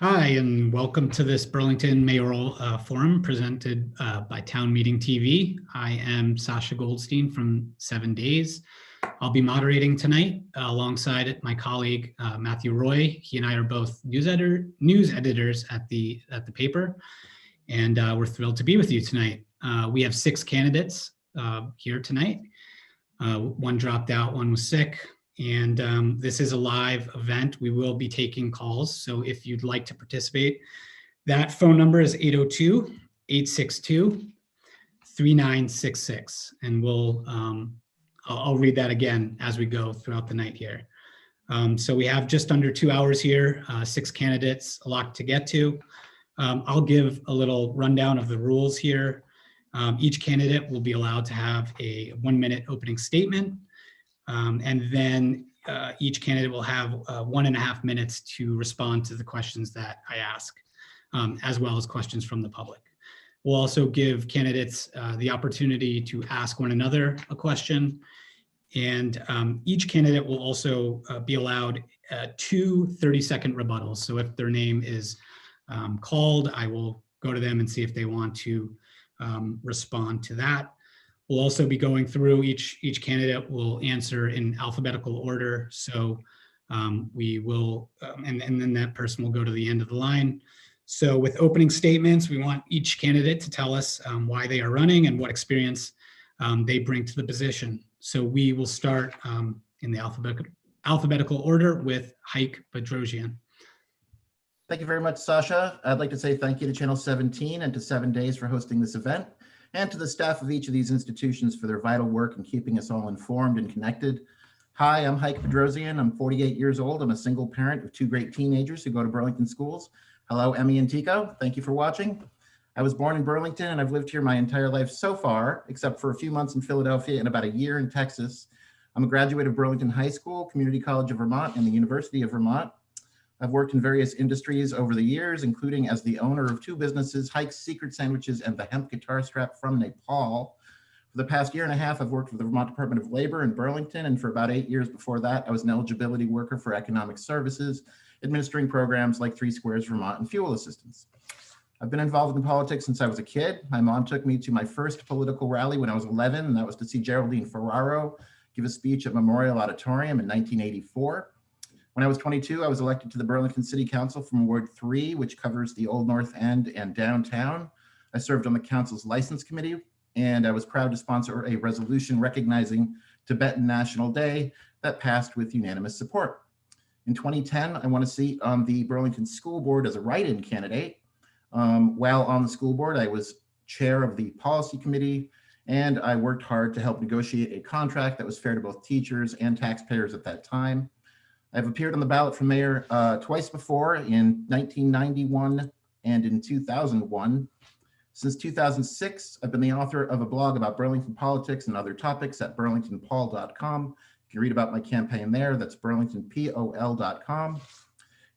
Hi, and welcome to this Burlington Mayoral Forum presented by Town Meeting TV. I am Sasha Goldstein from 7 Days. I'll be moderating tonight alongside my colleague Matthew Roy. He and I are both news editors at the paper, and we're thrilled to be with you tonight. We have 6 candidates here tonight. One dropped out, one was sick. And this is a live event. We will be taking calls. So if you'd like to participate, that phone number is 802-862-3966. And I'll read that again as we go throughout the night here. So we have just under 2 hours here, 6 candidates, a lot to get to. I'll give a little rundown of the rules here. Each candidate will be allowed to have a 1-minute opening statement. And then each candidate will have 1.5 minutes to respond to the questions that I ask, as well as questions from the public. We'll also give candidates the opportunity to ask one another a question. And each candidate will also be allowed 2 30-second rebuttals. So if their name is called, I will go to them and see if they want to respond to that. We'll also be going through each candidate will answer in alphabetical order. So we will, and then that person will go to the end of the line. So with opening statements, we want each candidate to tell us why they are running and what experience they bring to the position. So we will start in the alphabetical order with Haik Bedrosian. Thank you very much, Sasha. I'd like to say thank you to Channel 17 and to 7 Days for hosting this event, and to the staff of each of these institutions for their vital work in keeping us all informed and connected. Hi, I'm Haik Bedrosian. I'm 48 years old. I'm a single parent of 2 great teenagers who go to Burlington schools. Hello, Emmy and Tico. Thank you for watching. I was born in Burlington and I've lived here my entire life so far, except for a few months in Philadelphia and about a year in Texas. I'm a graduate of Burlington High School, Community College of Vermont, and the University of Vermont. I've worked in various industries over the years, including as the owner of 2 businesses, Haik's Secret Sandwiches and the hemp guitar strap from Nepal. For the past 1.5 years, I've worked for the Vermont Department of Labor in Burlington, and for about 8 years before that, I was an eligibility worker for economic services, administering programs like 3 Squares Vermont and fuel assistance. I've been involved in politics since I was a kid. My mom took me to my first political rally when I was 11, and that was to see Geraldine Ferraro give a speech at Memorial Auditorium in 1984. When I was 22, I was elected to the Burlington City Council from Ward 3, which covers the Old North End and downtown. I served on the council's license committee, and I was proud to sponsor a resolution recognizing Tibetan National Day that passed with unanimous support. In 2010, I won a seat on the Burlington School Board as a write-in candidate. While on the school board, I was chair of the policy committee, and I worked hard to help negotiate a contract that was fair to both teachers and taxpayers at that time. I've appeared on the ballot for mayor twice before, in 1991 and in 2001. Since 2006, I've been the author of a blog about Burlington politics and other topics at burlingtonpol.com. You can read about my campaign there. That's burlingtonpol.com.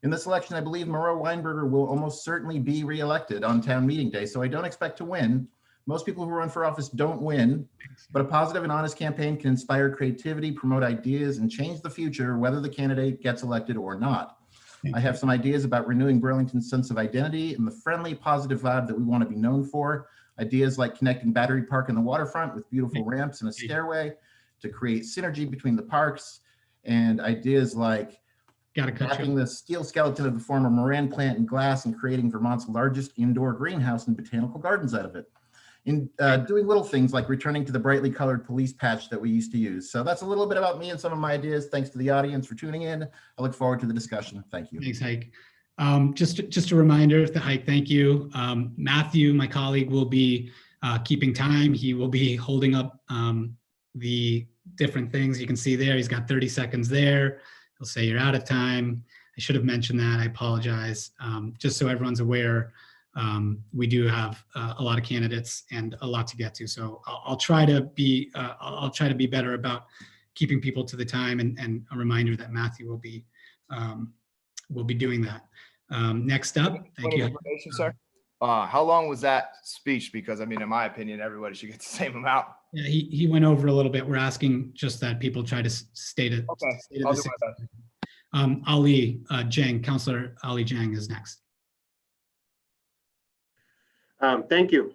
In this election, I believe Miro Weinberger will almost certainly be reelected on town meeting day, so I don't expect to win. Most people who run for office don't win, but a positive and honest campaign can inspire creativity, promote ideas, and change the future, whether the candidate gets elected or not. I have some ideas about renewing Burlington's sense of identity and the friendly, positive vibe that we want to be known for. Ideas like connecting Battery Park and the waterfront with beautiful ramps and a stairway to create synergy between the parks, and ideas like wrapping the steel skeleton of the former Moran plant in glass and creating Vermont's largest indoor greenhouse and botanical gardens out of it. In doing little things like returning to the brightly colored police patch that we used to use. So that's a little bit about me and some of my ideas. Thanks to the audience for tuning in. I look forward to the discussion. Thank you. Thanks, Haik. Just a reminder, Haik, thank you. Matthew, my colleague, will be keeping time. He will be holding up the different things you can see there. He's got 30 seconds there. He'll say you're out of time. I should have mentioned that. I apologize. Just so everyone's aware, we do have a lot of candidates and a lot to get to. So I'll try to be better about keeping people to the time, and a reminder that Matthew will be doing that. Next up, thank you. Sir. How long was that speech? Because I mean, in my opinion, everybody should get the same amount. Yeah, he went over a little bit. We're asking just that people try to state it. Okay, I'll do my best. Ali Dieng, Councillor Ali Dieng is next. Thank you.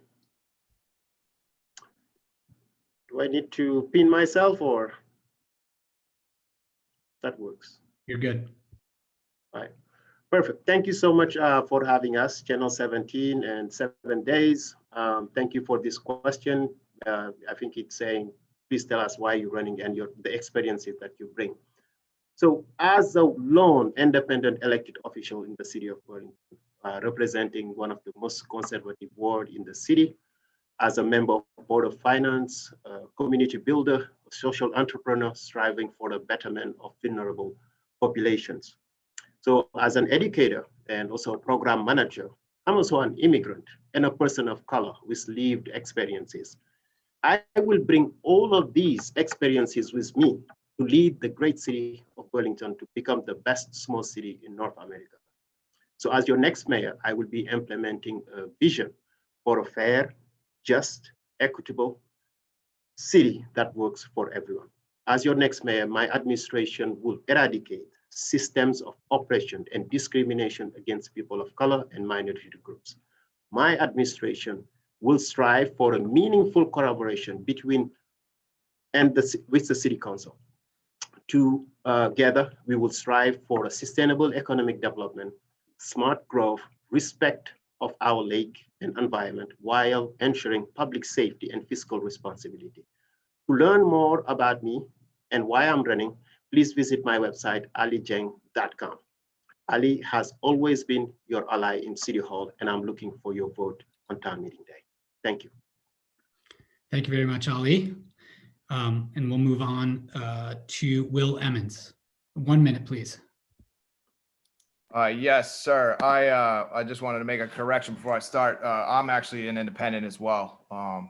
Do I need to pin myself or that works? You're good. All right, perfect. Thank you so much for having us, Channel 17 and 7 days. Thank you for this question. I think it's saying, please tell us why you're running and the experiences that you bring. So as a lone independent elected official in the city of Burlington, representing one of the most conservative ward in the city, as a member of Board of Finance, community builder, social entrepreneur striving for the betterment of vulnerable populations. So as an educator and also a program manager, I'm also an immigrant and a person of color with lived experiences. I will bring all of these experiences with me to lead the great city of Burlington to become the best small city in North America. So as your next mayor, I will be implementing a vision for a fair, just, equitable city that works for everyone. As your next mayor, my administration will eradicate systems of oppression and discrimination against people of color and minority groups. My administration will strive for a meaningful collaboration between with the City Council. Together, we will strive for a sustainable economic development, smart growth, respect of our lake and environment, while ensuring public safety and fiscal responsibility. To learn more about me and why I'm running, please visit my website, alidieng.com. Ali has always been your ally in City Hall, and I'm looking for your vote on town meeting day. Thank you. Thank you very much, Ali. And we'll move on to Will Emmons. 1 minute, please. Yes, sir. I just wanted to make a correction before I start. I'm actually an independent as well.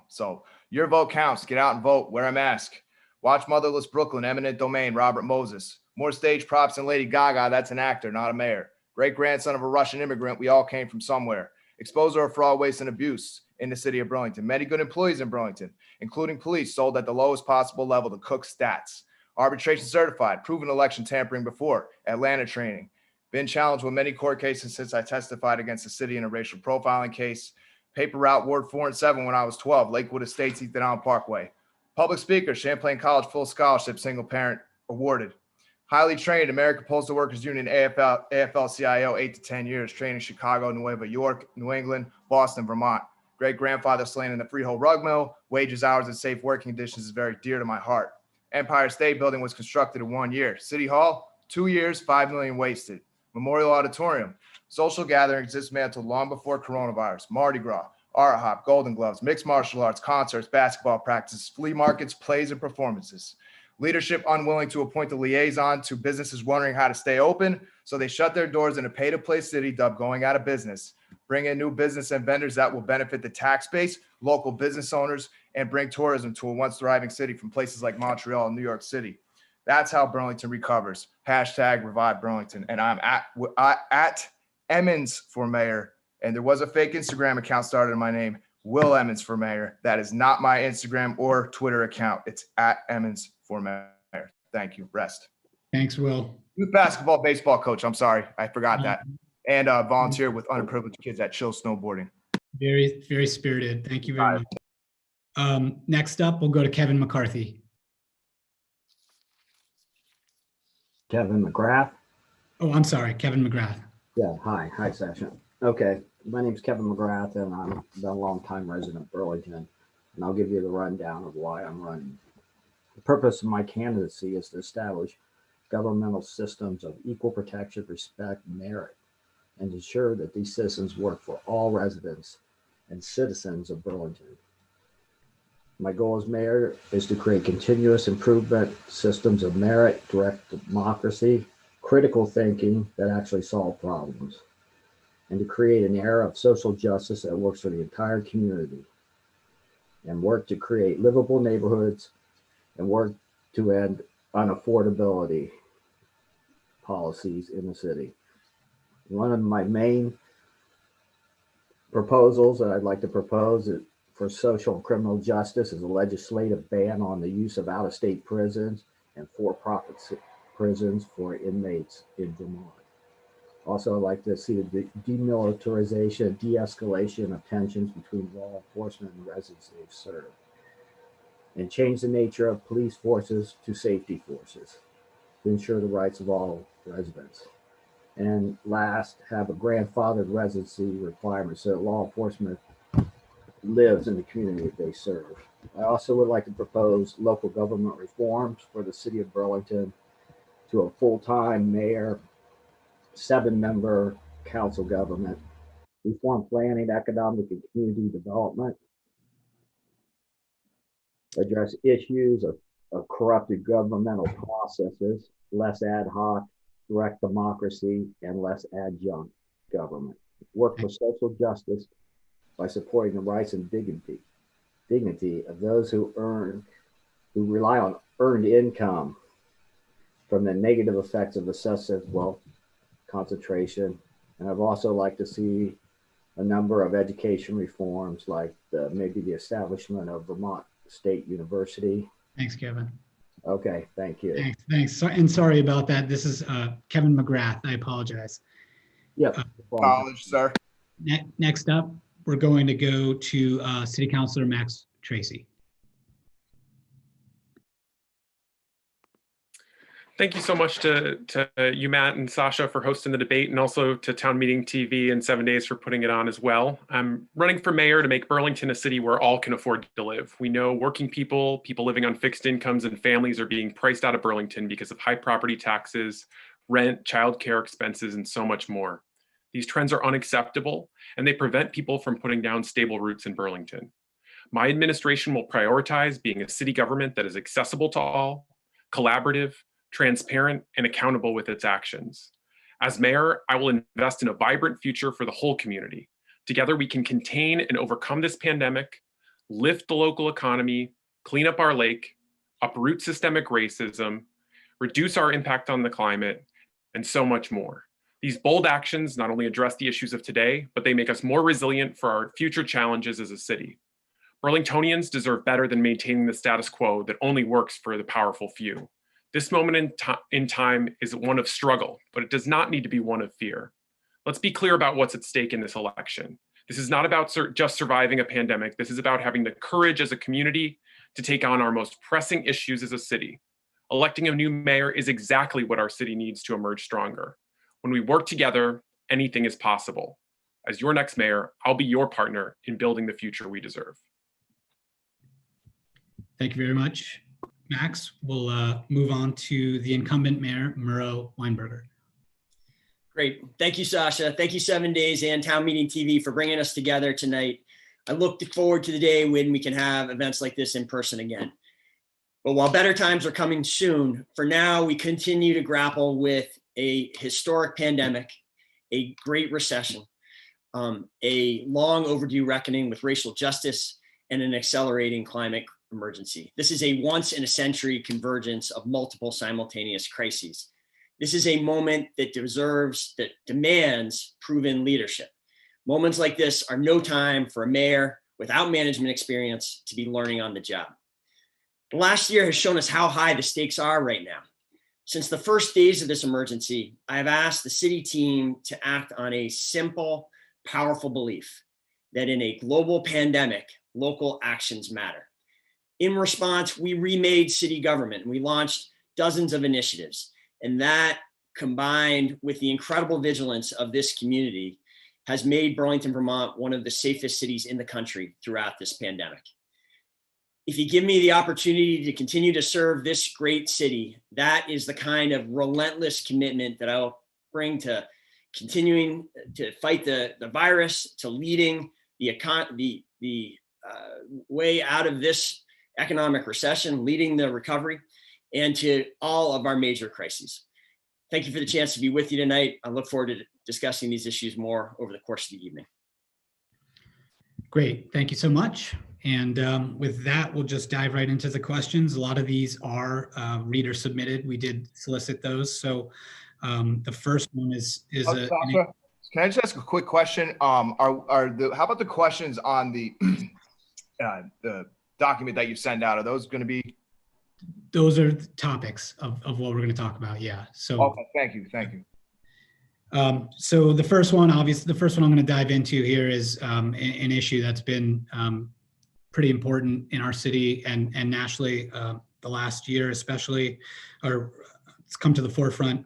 So your vote counts. Get out and vote. Wear a mask. Watch Motherless Brooklyn, Eminent Domain, Robert Moses. More stage props than Lady Gaga. That's an actor, not a mayor. Great-grandson of a Russian immigrant. We all came from somewhere. Exposure of fraud, waste, and abuse in the city of Burlington. Many good employees in Burlington, including police, sold at the lowest possible level to cook stats. Arbitration certified, proven election tampering before, Atlanta training. Been challenged with many court cases since I testified against the city in a racial profiling case. Paper route Ward 4 and 7 when I was 12, Lakewood Estates, Ethan Allen Parkway. Public speaker, Champlain College full scholarship, single parent awarded. Highly trained, American Postal Workers Union, AFL-CIO, 8 to 10 years, training Chicago, Nueva York, New England, Boston, Vermont. Great-grandfather slain in the Freehold rug mill. Wages, hours, and safe working conditions is very dear to my heart. Empire State Building was constructed in 1 year. City Hall, 2 years, $5 million wasted. Memorial Auditorium, social gatherings dismantled long before coronavirus. Mardi Gras, Art Hop, Golden Gloves, mixed martial arts, concerts, basketball practices, flea markets, plays, and performances. Leadership unwilling to appoint a liaison to businesses wondering how to stay open, so they shut their doors in a pay-to-play city dubbed going out of business. Bring in new business and vendors that will benefit the tax base, local business owners, and bring tourism to a once thriving city from places like Montreal and New York City. That's how Burlington recovers. Hashtag revive Burlington. And I'm at Emmons for mayor. And there was a fake Instagram account started in my name, Will Emmons for mayor. That is not my Instagram or Twitter account. It's at Emmons for mayor. Thank you. Rest. Thanks, Will. Youth basketball, baseball coach. I'm sorry. I forgot that. And volunteer with underprivileged kids at Chill Snowboarding. Very, very spirited. Thank you very much. Next up, we'll go to Kevin McCarthy. Kevin McGrath. Oh, I'm sorry, Kevin McGrath. Yeah, hi, Sasha. Okay, my name's Kevin McGrath, and I'm a longtime resident of Burlington, and I'll give you the rundown of why I'm running. The purpose of my candidacy is to establish governmental systems of equal protection, respect, and merit, and ensure that these systems work for all residents and citizens of Burlington. My goal as mayor is to create continuous improvement systems of merit, direct democracy, critical thinking that actually solve problems, and to create an era of social justice that works for the entire community, and work to create livable neighborhoods and work to end unaffordability policies in the city. One of my main proposals that I'd like to propose for social and criminal justice is a legislative ban on the use of out-of-state prisons and for-profit prisons for inmates in Vermont. Also, I'd like to see the demilitarization, de-escalation of tensions between law enforcement and residents they've served, and change the nature of police forces to safety forces to ensure the rights of all residents. And last, have a grandfathered residency requirement so that law enforcement lives in the community that they serve. I also would like to propose local government reforms for the city of Burlington to a full-time mayor, 7-member council government, reform planning, economic and community development, address issues of corrupted governmental processes, less ad hoc, direct democracy, and less adjunct government. Work for social justice by supporting the rights and dignity of those who rely on earned income from the negative effects of excessive wealth concentration. And I'd also like to see a number of education reforms, like maybe the establishment of Vermont State University. Thanks, Kevin. Okay, thank you. Thanks. And sorry about that. This is Kevin McGrath. I apologize. Yep. College, sir. Next up, we're going to go to City Councilor Max Tracy. Thank you so much to you, Matt and Sasha, for hosting the debate, and also to Town Meeting TV and 7 Days for putting it on as well. I'm running for mayor to make Burlington a city where all can afford to live. We know working people living on fixed incomes, and families are being priced out of Burlington because of high property taxes, rent, childcare expenses, and so much more. These trends are unacceptable, and they prevent people from putting down stable roots in Burlington. My administration will prioritize being a city government that is accessible to all, collaborative, transparent, and accountable with its actions. As mayor, I will invest in a vibrant future for the whole community. Together, we can contain and overcome this pandemic, lift the local economy, clean up our lake, uproot systemic racism, reduce our impact on the climate, and so much more. These bold actions not only address the issues of today, but they make us more resilient for our future challenges as a city. Burlingtonians deserve better than maintaining the status quo that only works for the powerful few. This moment in time is one of struggle, but it does not need to be one of fear. Let's be clear about what's at stake in this election. This is not about just surviving a pandemic. This is about having the courage as a community to take on our most pressing issues as a city. Electing a new mayor is exactly what our city needs to emerge stronger. When we work together, anything is possible. As your next mayor, I'll be your partner in building the future we deserve. Thank you very much, Max. We'll move on to the incumbent mayor, Miro Weinberger. Great. Thank you, Sasha. Thank you, 7 Days and Town Meeting TV for bringing us together tonight. I look forward to the day when we can have events like this in person again. But while better times are coming soon, for now, we continue to grapple with a historic pandemic, a great recession, a long overdue reckoning with racial justice, and an accelerating climate emergency. This is a once in a century convergence of multiple simultaneous crises. This is a moment that demands proven leadership. Moments like this are no time for a mayor without management experience to be learning on the job. The last year has shown us how high the stakes are right now. Since the first days of this emergency, I have asked the city team to act on a simple, powerful belief that in a global pandemic, local actions matter. In response, we remade city government and we launched dozens of initiatives. And that, combined with the incredible vigilance of this community, has made Burlington, Vermont one of the safest cities in the country throughout this pandemic. If you give me the opportunity to continue to serve this great city, that is the kind of relentless commitment that I'll bring to continuing to fight the virus, to leading the way out of this economic recession, leading the recovery, and to all of our major crises. Thank you for the chance to be with you tonight. I look forward to discussing these issues more over the course of the evening. Great, thank you so much. And with that, we'll just dive right into the questions. A lot of these are reader submitted. We did solicit those. So the first one is Sasha, can I just ask a quick question? How about the questions on the document that you send out? Are those going to be? Those are the topics of what we're going to talk about. Yeah. So. Okay. Thank you. So the first one, obviously, the first one I'm going to dive into here is an issue that's been pretty important in our city and nationally the last year, especially, or it's come to the forefront.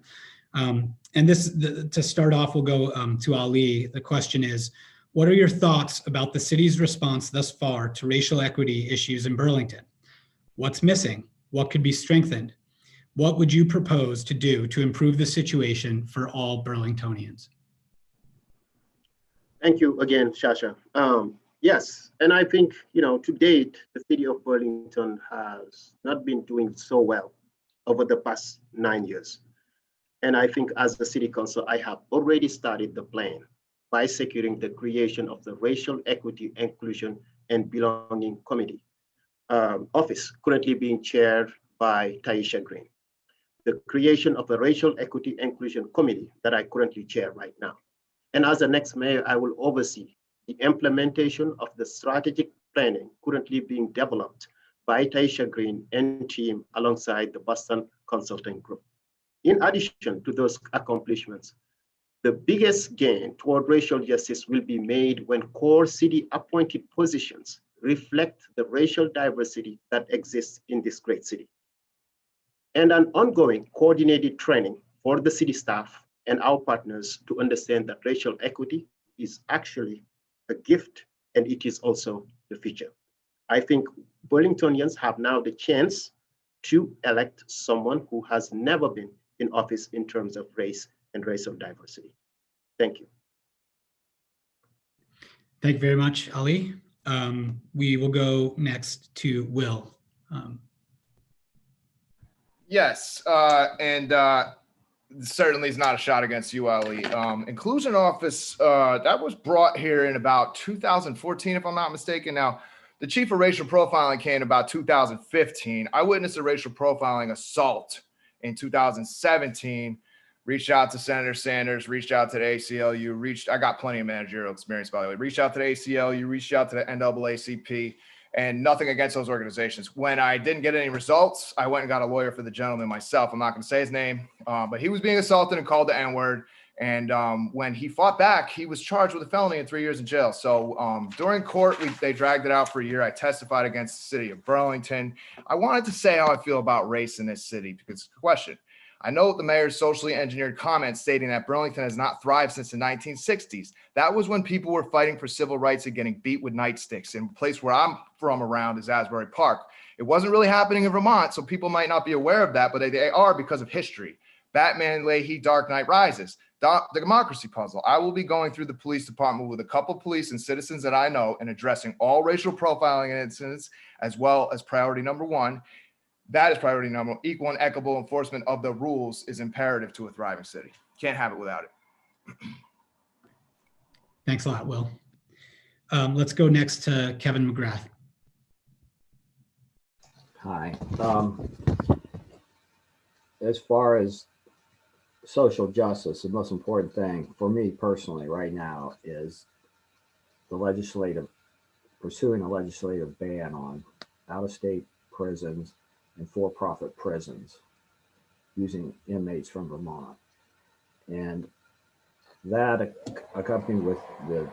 And to start off, we'll go to Ali. The question is, what are your thoughts about the city's response thus far to racial equity issues in Burlington? What's missing? What could be strengthened? What would you propose to do to improve the situation for all Burlingtonians? Thank you again, Sasha. Yes, and I think, to date, the city of Burlington has not been doing so well over the past 9 years. And I think as the city council, I have already started the plan by securing the creation of the Racial Equity, Inclusion, and Belonging Committee office, currently being chaired by Taisha Green. The creation of the Racial Equity Inclusion Committee that I currently chair right now. And as the next mayor, I will oversee the implementation of the strategic planning currently being developed by Taisha Green and team alongside the Boston Consulting Group. In addition to those accomplishments, the biggest gain toward racial justice will be made when core city appointed positions reflect the racial diversity that exists in this great city. And an ongoing coordinated training for the city staff and our partners to understand that racial equity is actually a gift and it is also the future. I think Burlingtonians have now the chance to elect someone who has never been in office in terms of race and racial diversity. Thank you. Thank you very much, Ali. We will go next to Will. Yes, and certainly is not a shot against you, Ali. Inclusion office, that was brought here in about 2014, if I'm not mistaken. Now, the chief of racial profiling came in about 2015. I witnessed a racial profiling assault in 2017. Reached out to Senator Sanders, reached out to the ACLU, I got plenty of managerial experience, by the way, reached out to the ACLU, reached out to the NAACP, and nothing against those organizations. When I didn't get any results, I went and got a lawyer for the gentleman myself. I'm not going to say his name, but he was being assaulted and called the N-word. And when he fought back, he was charged with a felony and 3 years in jail. So during court, they dragged it out for a year. I testified against the city of Burlington. I wanted to say how I feel about race in this city because question. I know the mayor's socially engineered comments stating that Burlington has not thrived since the 1960s. That was when people were fighting for civil rights and getting beat with nightsticks. And the place where I'm from around is Asbury Park. It wasn't really happening in Vermont, so people might not be aware of that, but they are because of history. Batman, Leahy, Dark Knight Rises, the democracy puzzle. I will be going through the police department with a couple of police and citizens that I know and addressing all racial profiling incidents, as well as priority number one. That is priority number one. Equal and equitable enforcement of the rules is imperative to a thriving city. Can't have it without it. Thanks a lot, Will. Let's go next to Kevin McGrath. Hi. As far as social justice, the most important thing for me personally right now is pursuing a legislative ban on out-of-state prisons and for-profit prisons using inmates from Vermont. And that accompanied with the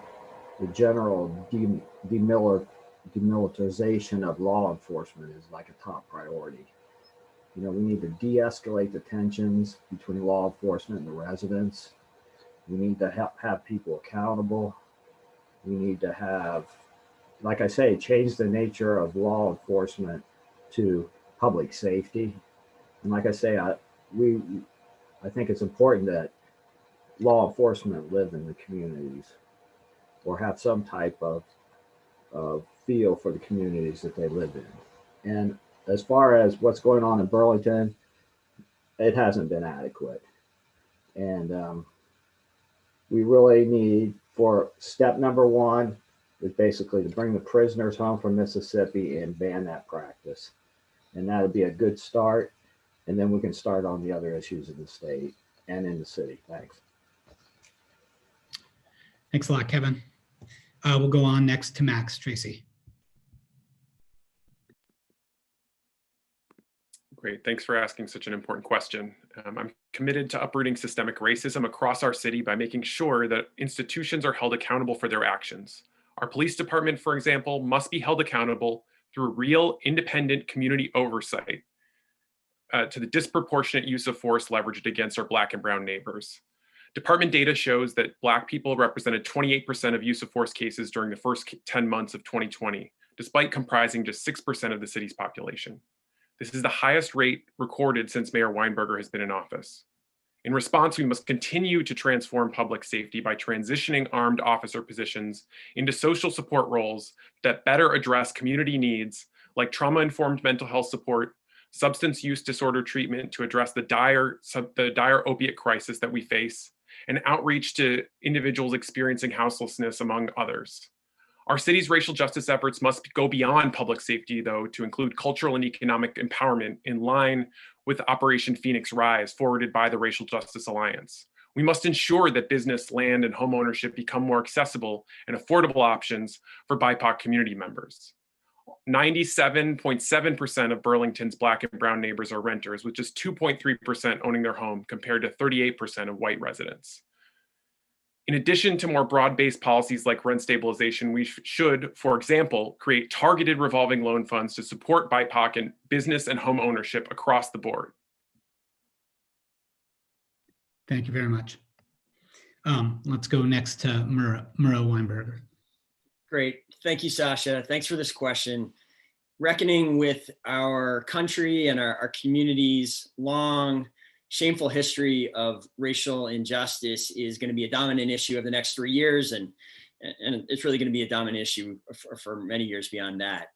general demilitarization of law enforcement is like a top priority. We need to de-escalate the tensions between law enforcement and the residents. We need to have people accountable. We need to have, like I say, change the nature of law enforcement to public safety. And like I say, I think it's important that law enforcement live in the communities or have some type of feel for the communities that they live in. And as far as what's going on in Burlington, it hasn't been adequate. And we really need, for step number one, is basically to bring the prisoners home from Mississippi and ban that practice. And that'll be a good start. And then we can start on the other issues in the state and in the city. Thanks. Thanks a lot, Kevin. We'll go on next to Max Tracy. Great. Thanks for asking such an important question. I'm committed to uprooting systemic racism across our city by making sure that institutions are held accountable for their actions. Our police department, for example, must be held accountable through real independent community oversight to the disproportionate use of force leveraged against our Black and brown neighbors. Department data shows that Black people represented 28% of use of force cases during the first 10 months of 2020, despite comprising just 6% of the city's population. This is the highest rate recorded since Mayor Weinberger has been in office. In response, we must continue to transform public safety by transitioning armed officer positions into social support roles that better address community needs like trauma-informed mental health support, substance use disorder treatment to address the dire opiate crisis that we face, and outreach to individuals experiencing houselessness, among others. Our city's racial justice efforts must go beyond public safety, though, to include cultural and economic empowerment in line with Operation Phoenix Rise, forwarded by the Racial Justice Alliance. We must ensure that business, land, and home ownership become more accessible and affordable options for BIPOC community members. 97.7% of Burlington's Black and brown neighbors are renters, with just 2.3% owning their home compared to 38% of white residents. In addition to more broad-based policies like rent stabilization, we should, for example, create targeted revolving loan funds to support BIPOC and business and home ownership across the board. Thank you very much. Let's go next to Miro Weinberger. Great. Thank you, Sasha. Thanks for this question. Reckoning with our country and our community's long, shameful history of racial injustice is going to be a dominant issue of the next 3 years, and it's really going to be a dominant issue for many years beyond that.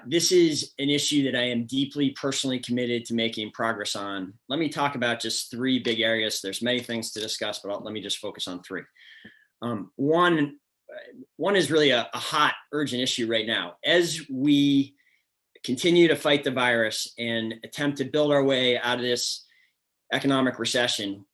This is an issue that I am deeply personally committed to making progress on. Let me talk about just 3 big areas. There's many things to discuss, but let me just focus on 3. One is really a hot, urgent issue right now. As we continue to fight the virus and attempt to build our way out of this economic recession,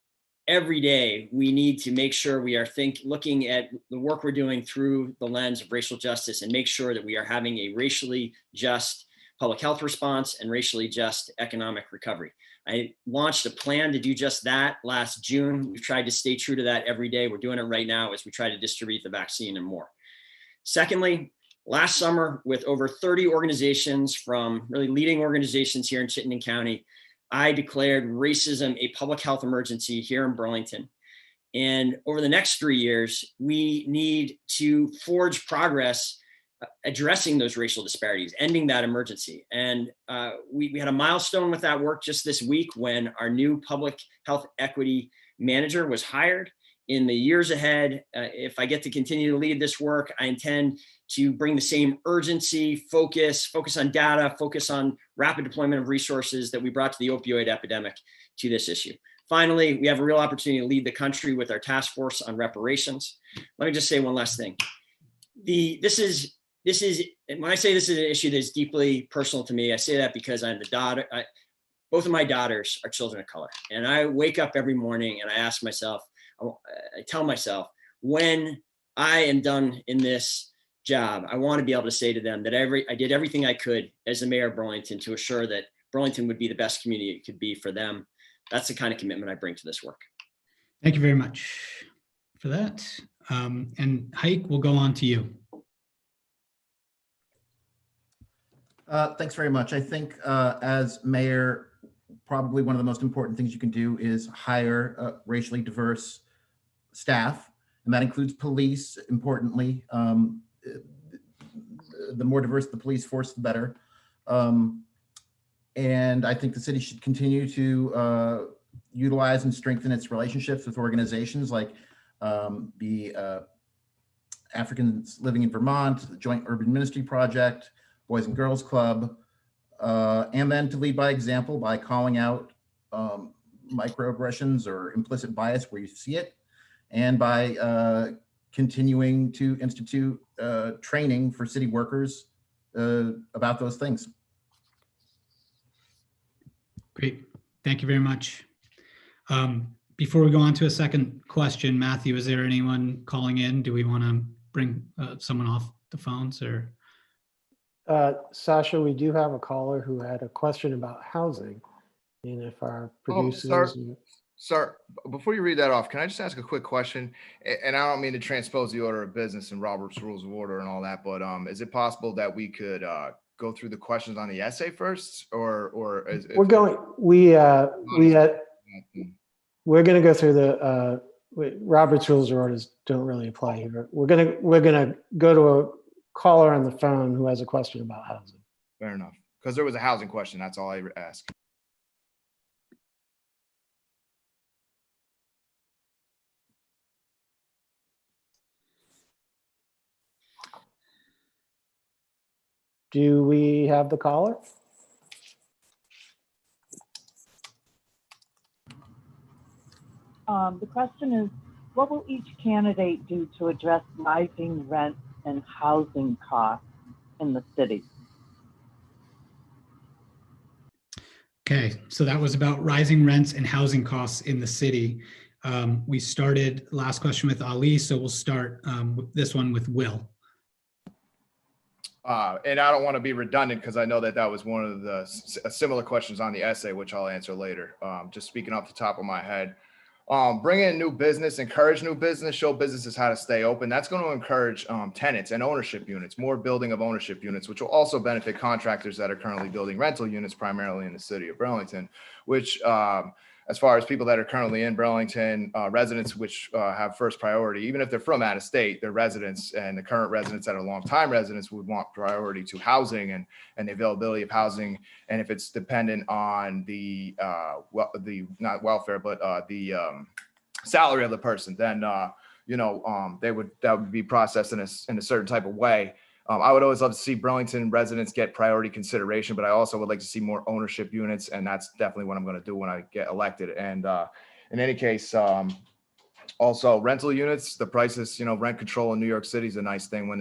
every day we need to make sure we are looking at the work we're doing through the lens of racial justice and make sure that we are having a racially just public health response and racially just economic recovery. I launched a plan to do just that last June. We've tried to stay true to that every day. We're doing it right now as we try to distribute the vaccine and more. Secondly, last summer, with over 30 organizations from really leading organizations here in Chittenden County, I declared racism a public health emergency here in Burlington. And over the next 3 years, we need to forge progress addressing those racial disparities, ending that emergency. And we had a milestone with that work just this week when our new public health equity manager was hired. In the years ahead, if I get to continue to lead this work, I intend to bring the same urgency, focus on data, focus on rapid deployment of resources that we brought to the opioid epidemic to this issue. Finally, we have a real opportunity to lead the country with our task force on reparations. Let me just say one last thing. This is when I say this is an issue that's deeply personal to me, I say that because I'm the daughter. Both of my daughters are children of color, and I wake up every morning and I ask myself, I tell myself, when I am done in this job, I want to be able to say to them that I did everything I could as the mayor of Burlington to assure that Burlington would be the best community it could be for them. That's the kind of commitment I bring to this work. Thank you very much for that. And Haik, we'll go on to you. Thanks very much. I think as mayor, probably one of the most important things you can do is hire racially diverse staff, and that includes police, importantly. The more diverse the police force, the better. And I think the city should continue to utilize and strengthen its relationships with organizations like the Africans Living in Vermont, the Joint Urban Ministry Project, Boys and Girls Club, and then to lead by example by calling out microaggressions or implicit bias where you see it, and by continuing to institute training for city workers about those things. Great, thank you very much. Before we go on to a second question, Matthew, is there anyone calling in? Do we want to bring someone off the phones or? Sasha, we do have a caller who had a question about housing. And if our Oh, producers, Sir, before you read that off, can I just ask a quick question? And I don't mean to transpose the order of business and Robert's Rules of Order and all that, but is it possible that we could go through the questions on the essay first, or is we're going, we're going to go through the Robert's Rules of Orders don't really apply here. We're gonna go to a caller on the phone who has a question about housing. Fair enough, because there was a housing question. That's all I asked. Do we have the caller? The question is, what will each candidate do to address rising rent and housing costs in the city? Okay, so that was about rising rents and housing costs in the city. We started last question with Ali, so we'll start with this one with Will. And I don't want to be redundant because I know that was one of the similar questions on the essay, which I'll answer later. Just speaking off the top of my head. Bring in new business, encourage new business, show businesses how to stay open. That's going to encourage tenants and ownership units, more building of ownership units, which will also benefit contractors that are currently building rental units, primarily in the city of Burlington, which as far as people that are currently in Burlington, residents which have first priority, even if they're from out of state, their residents and the current residents that are longtime residents would want priority to housing and the availability of housing. And if it's dependent on the not welfare, but the salary of the person, then that would be processed in a certain type of way. I would always love to see Burlington residents get priority consideration, but I also would like to see more ownership units, and that's definitely what I'm going to do when I get elected. And in any case, also rental units, the prices, rent control in New York City is a nice thing when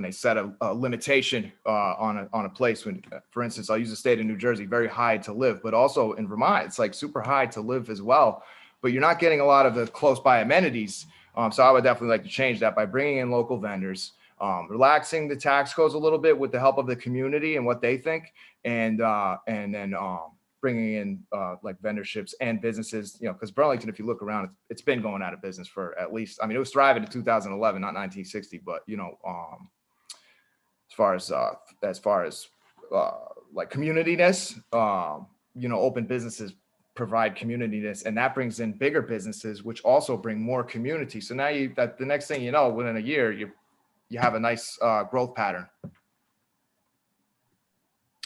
they set a limitation on a place. When, for instance, I'll use the state of New Jersey, very high to live, but also in Vermont, it's like super high to live as well. But you're not getting a lot of the close by amenities. So I would definitely like to change that by bringing in local vendors. Relaxing the tax codes a little bit with the help of the community and what they think, and then bringing in like vendorships and businesses, because Burlington, if you look around, it's been going out of business for at least, it was thriving in 2011, not 1960, but as far as like communityness, open businesses provide communityness, and that brings in bigger businesses, which also bring more community. So now the next thing you know, within a year, you have a nice growth pattern.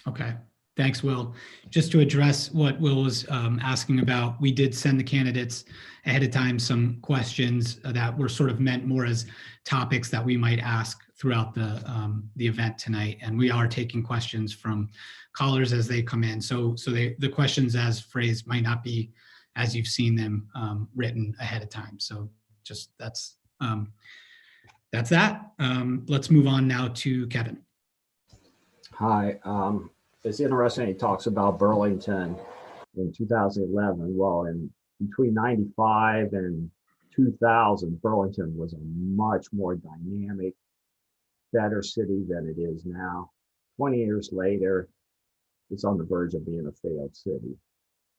Okay, thanks, Will. Just to address what Will was asking about, we did send the candidates ahead of time some questions that were sort of meant more as topics that we might ask throughout the event tonight. And we are taking questions from callers as they come in. So the questions as phrased might not be as you've seen them written ahead of time. So just that's that. Let's move on now to Kevin. Hi. It's interesting he talks about Burlington in 2011. Well, in between 95 and 2000, Burlington was a much more dynamic, better city than it is now. 20 years later, it's on the verge of being a failed city.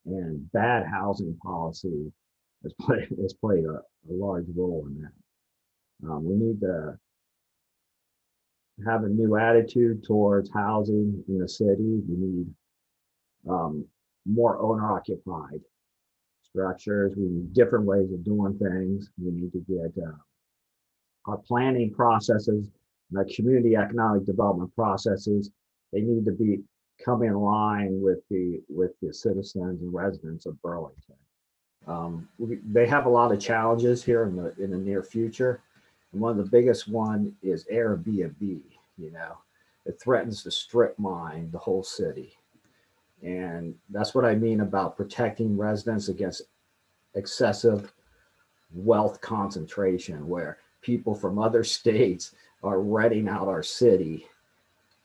And bad housing policy has played a large role in that. We need to have a new attitude towards housing in the city. We need more owner-occupied structures. We need different ways of doing things. We need to get our planning processes and our community economic development processes. They need to come in line with the citizens and residents of Burlington. They have a lot of challenges here in the near future. And one of the biggest one is Airbnb. It threatens to strip mine the whole city. And that's what I mean about protecting residents against excessive wealth concentration, where people from other states are renting out our city,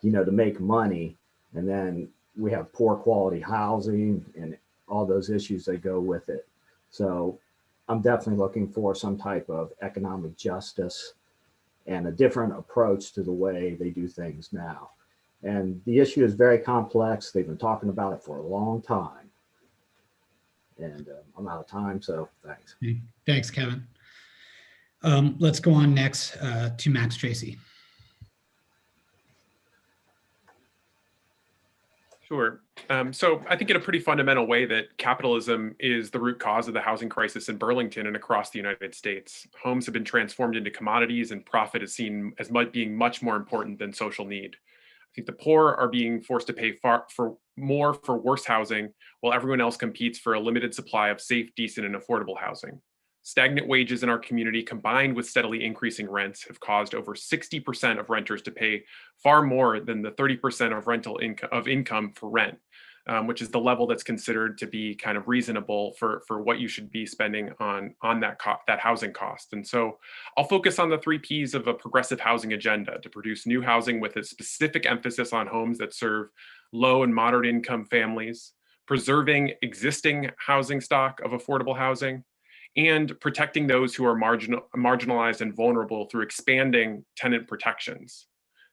to make money. And then we have poor quality housing and all those issues that go with it. So I'm definitely looking for some type of economic justice and a different approach to the way they do things now. And the issue is very complex. They've been talking about it for a long time. And I'm out of time, so thanks. Thanks, Kevin. Let's go on next to Max Tracy. Sure. So I think in a pretty fundamental way that capitalism is the root cause of the housing crisis in Burlington and across the United States. Homes have been transformed into commodities, and profit is seen as being much more important than social need. I think the poor are being forced to pay more for worse housing, while everyone else competes for a limited supply of safe, decent, and affordable housing. Stagnant wages in our community, combined with steadily increasing rents, have caused over 60% of renters to pay far more than the 30% of rental income for rent, which is the level that's considered to be kind of reasonable for what you should be spending on that housing cost. And so I'll focus on the 3 Ps of a progressive housing agenda to produce new housing with a specific emphasis on homes that serve low and moderate income families, preserving existing housing stock of affordable housing, and protecting those who are marginalized and vulnerable through expanding tenant protections.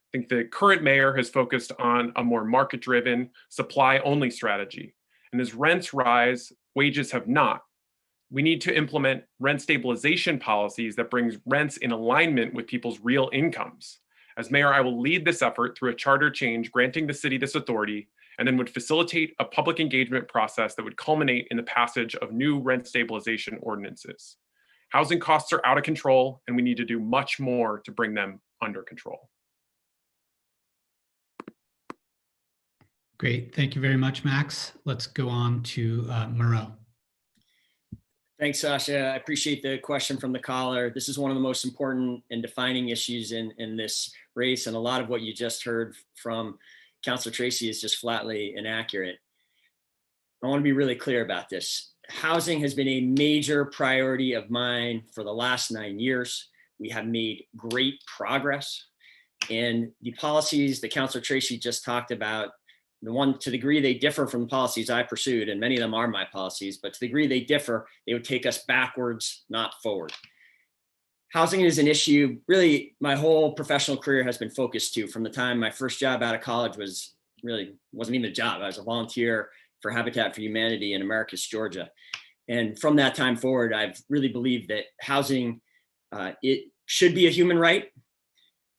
I think the current mayor has focused on a more market-driven, supply-only strategy. And as rents rise, wages have not. We need to implement rent stabilization policies that brings rents in alignment with people's real incomes. As mayor, I will lead this effort through a charter change granting the city this authority, and then would facilitate a public engagement process that would culminate in the passage of new rent stabilization ordinances. Housing costs are out of control, and we need to do much more to bring them under control. Great. Thank you very much, Max. Let's go on to Miro. Thanks, Sasha. I appreciate the question from the caller. This is one of the most important and defining issues in this race, and a lot of what you just heard from Councilor Tracy is just flatly inaccurate. I want to be really clear about this. Housing has been a major priority of mine for the last 9 years. We have made great progress, and the policies that Councilor Tracy just talked about, the one to the degree they differ from the policies I pursued, and many of them are my policies, but to the degree they differ, they would take us backwards, not forward. Housing is an issue really my whole professional career has been focused to. From the time my first job out of college wasn't even a job. I was a volunteer for Habitat for Humanity in Americus, Georgia. And from that time forward, I've really believed that housing, it should be a human right.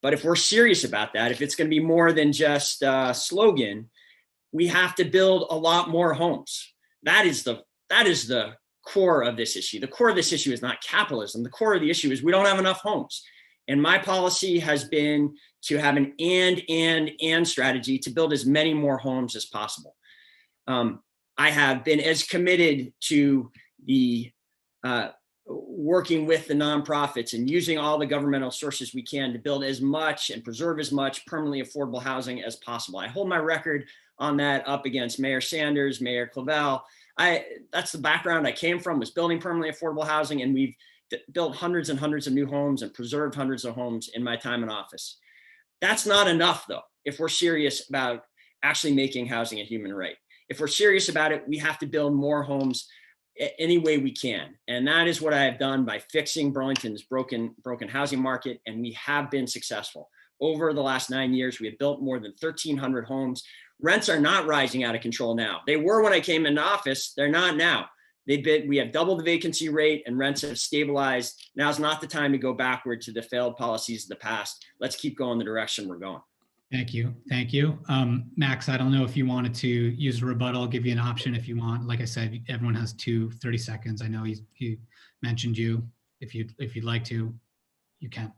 But if we're serious about that, if it's going to be more than just a slogan, we have to build a lot more homes. That is the core of this issue. The core of this issue is not capitalism. The core of the issue is we don't have enough homes. And my policy has been to have an and strategy to build as many more homes as possible. I have been as committed to the working with the nonprofits and using all the governmental sources we can to build as much and preserve as much permanently affordable housing as possible. I hold my record on that up against Mayor Sanders, Mayor Clavel. That's the background I came from, was building permanently affordable housing, and we've built hundreds and hundreds of new homes and preserved hundreds of homes in my time in office. That's not enough, though, if we're serious about actually making housing a human right. If we're serious about it, we have to build more homes any way we can. And that is what I have done by fixing Burlington's broken housing market, and we have been successful. Over the last 9 years, we have built more than 1,300 homes. Rents are not rising out of control now. They were when I came into office. They're not now. We have doubled the vacancy rate and rents have stabilized. Now's not the time to go backward to the failed policies of the past. Let's keep going the direction we're going. Thank you. Thank you. Max, I don't know if you wanted to use a rebuttal. I'll give you an option if you want. Like I said, everyone has 30 seconds. I know he mentioned you. If you'd like to, you can.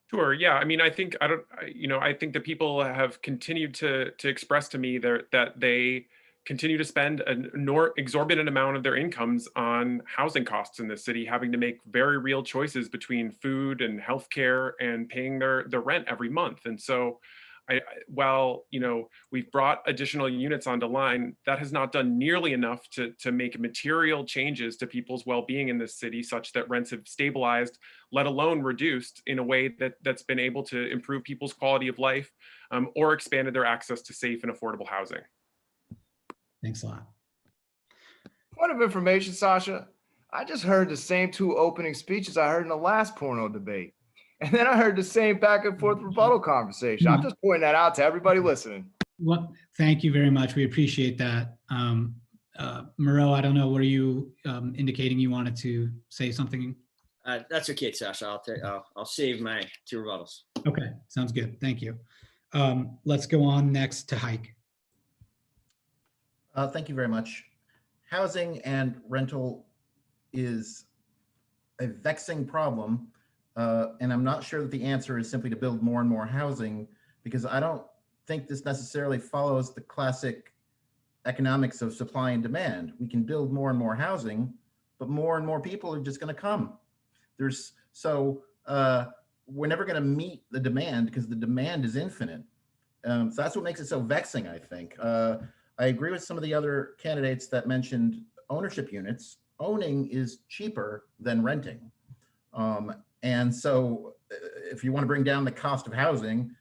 Sure. Yeah. I mean, I think the people have continued to express to me that they continue to spend an exorbitant amount of their incomes on housing costs in the city, having to make very real choices between food and healthcare and paying their rent every month. And so, while we've brought additional units onto line, that has not done nearly enough to make material changes to people's well-being in this city, such that rents have stabilized, let alone reduced, in a way that's been able to improve people's quality of life or expanded their access to safe and affordable housing. Thanks a lot. Point of information, Sasha. I just heard the same 2 opening speeches I heard in the last porno debate. And then I heard the same back and forth rebuttal conversation. I'm just pointing that out to everybody listening. Well, thank you very much. We appreciate that. Miro, I don't know, were you indicating you wanted to say something? That's okay, Sasha. I'll save my 2 rebuttals. Okay, sounds good. Thank you. Let's go on next to Haik. Thank you very much. Housing and rental is a vexing problem, and I'm not sure that the answer is simply to build more and more housing, because I don't think this necessarily follows the classic economics of supply and demand. We can build more and more housing, but more and more people are just going to come. We're never going to meet the demand because the demand is infinite. So that's what makes it so vexing, I think. I agree with some of the other candidates that mentioned ownership units. Owning is cheaper than renting. And so if you want to bring down the cost of housing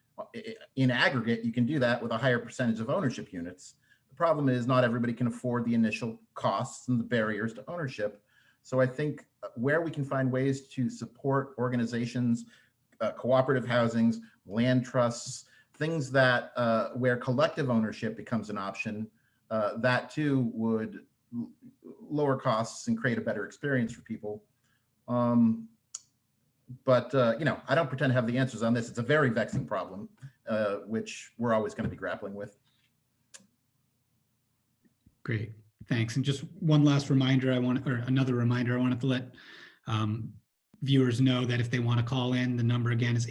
in aggregate, you can do that with a higher percentage of ownership units. The problem is not everybody can afford the initial costs and the barriers to ownership. So I think where we can find ways to support organizations, cooperative housings, land trusts, things that where collective ownership becomes an option, that too would lower costs and create a better experience for people. But I don't pretend to have the answers on this. It's a very vexing problem, which we're always going to be grappling with. Great, thanks. And just one last reminder, another reminder, I wanted to let viewers know that if they want to call in, the number again is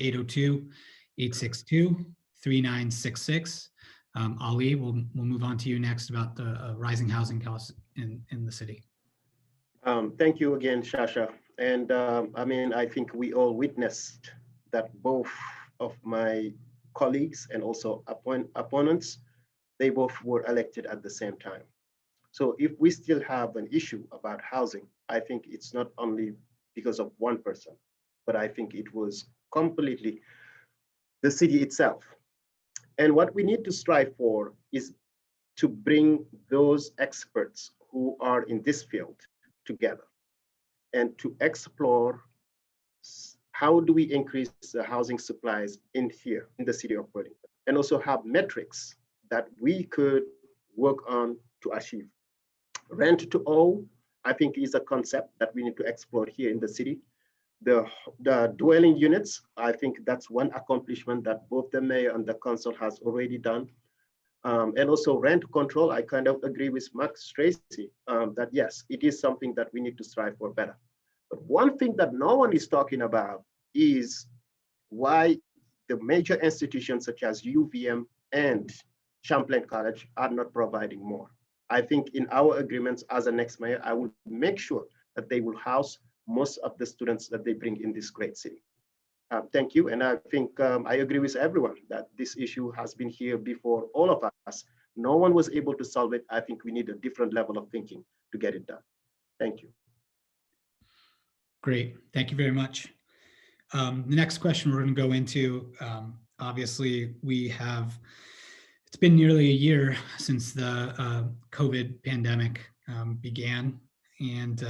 802-862-3966. Ali, we'll move on to you next about the rising housing costs in the city. Thank you again, Sasha. And I think we all witnessed that both of my colleagues and also opponents, they both were elected at the same time. So if we still have an issue about housing, I think it's not only because of one person, but I think it was completely the city itself. And what we need to strive for is to bring those experts who are in this field together and to explore how do we increase the housing supplies in here in the city of Burlington, and also have metrics that we could work on to achieve. Rent to own, I think, is a concept that we need to explore here in the city. The dwelling units, I think that's one accomplishment that both the mayor and the council has already done. And also rent control, I kind of agree with Tracy that yes, it is something that we need to strive for better. But one thing that no one is talking about is why the major institutions such as UVM and Champlain College are not providing more. I think in our agreements as a next mayor, I will make sure that they will house most of the students that they bring in this great city. Thank you. And I think I agree with everyone that this issue has been here before all of us. No one was able to solve it. I think we need a different level of thinking to get it done. Thank you. Great. Thank you very much. The next question we're going to go into, obviously, it's been nearly a year since the COVID pandemic began. And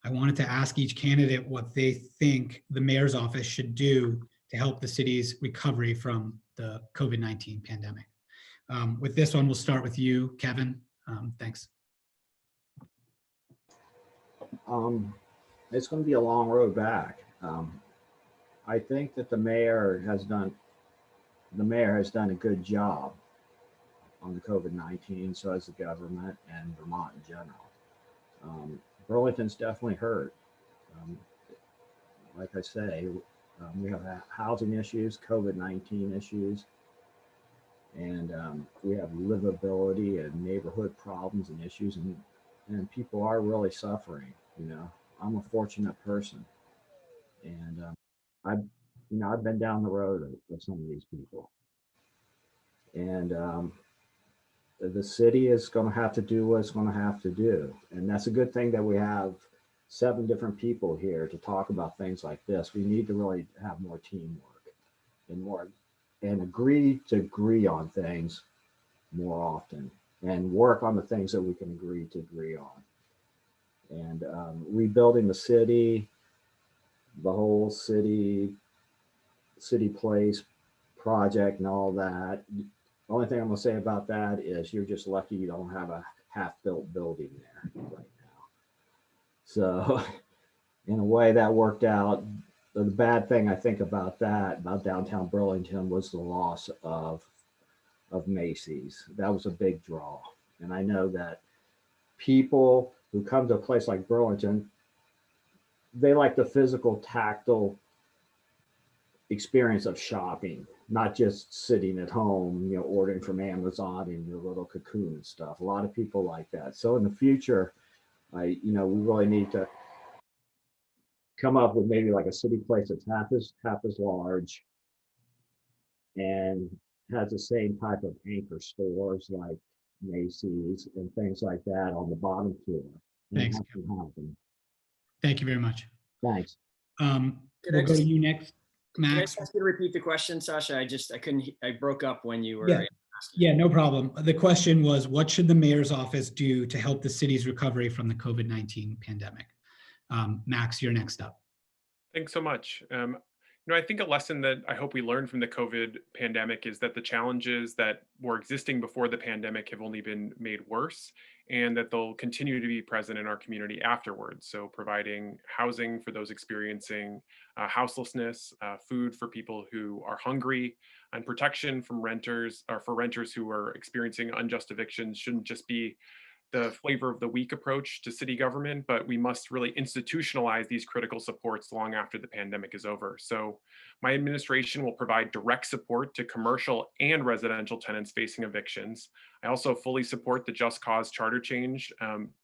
I wanted to ask each candidate what they think the mayor's office should do to help the city's recovery from the COVID-19 pandemic. With this one, we'll start with you, Kevin. Thanks. It's going to be a long road back. I think that the mayor has done a good job on the COVID-19, so has the government and Vermont in general. Burlington's definitely hurt. Like I say, we have housing issues, COVID-19 issues, and we have livability and neighborhood problems and issues, and people are really suffering. I'm a fortunate person, and I've been down the road with some of these people, and the city is going to have to do what it's going to have to do. And that's a good thing that we have 7 different people here to talk about things like this. We need to really have more teamwork and agree on things more often and work on the things that we can agree on. And rebuilding the city, the whole city place project and all that. The only thing I'm gonna say about that is you're just lucky you don't have a half-built building there right now. So in a way that worked out. The bad thing I think about downtown Burlington was the loss of Macy's. That was a big draw. And I know that people who come to a place like Burlington, they like the physical, tactile experience of shopping, not just sitting at home, ordering from Amazon in your little cocoon and stuff. A lot of people like that. So in the future, we really need to come up with maybe like a city place that's half as large and has the same type of anchor stores like Macy's and things like that on the bottom floor. Thanks. Thank you very much. Thanks. We'll go to you next, Max. Can I ask you to repeat the question, Sasha? I broke up when you were. Yeah. Yeah, no problem. The question was, what should the mayor's office do to help the city's recovery from the COVID-19 pandemic? Max, you're next up. Thanks so much. I think a lesson that I hope we learned from the COVID pandemic is that the challenges that were existing before the pandemic have only been made worse, and that they'll continue to be present in our community afterwards. So providing housing for those experiencing houselessness, food for people who are hungry, and protection from renters who are experiencing unjust evictions shouldn't just be the flavor of the week approach to city government, but we must really institutionalize these critical supports long after the pandemic is over. So my administration will provide direct support to commercial and residential tenants facing evictions. I also fully support the Just Cause charter change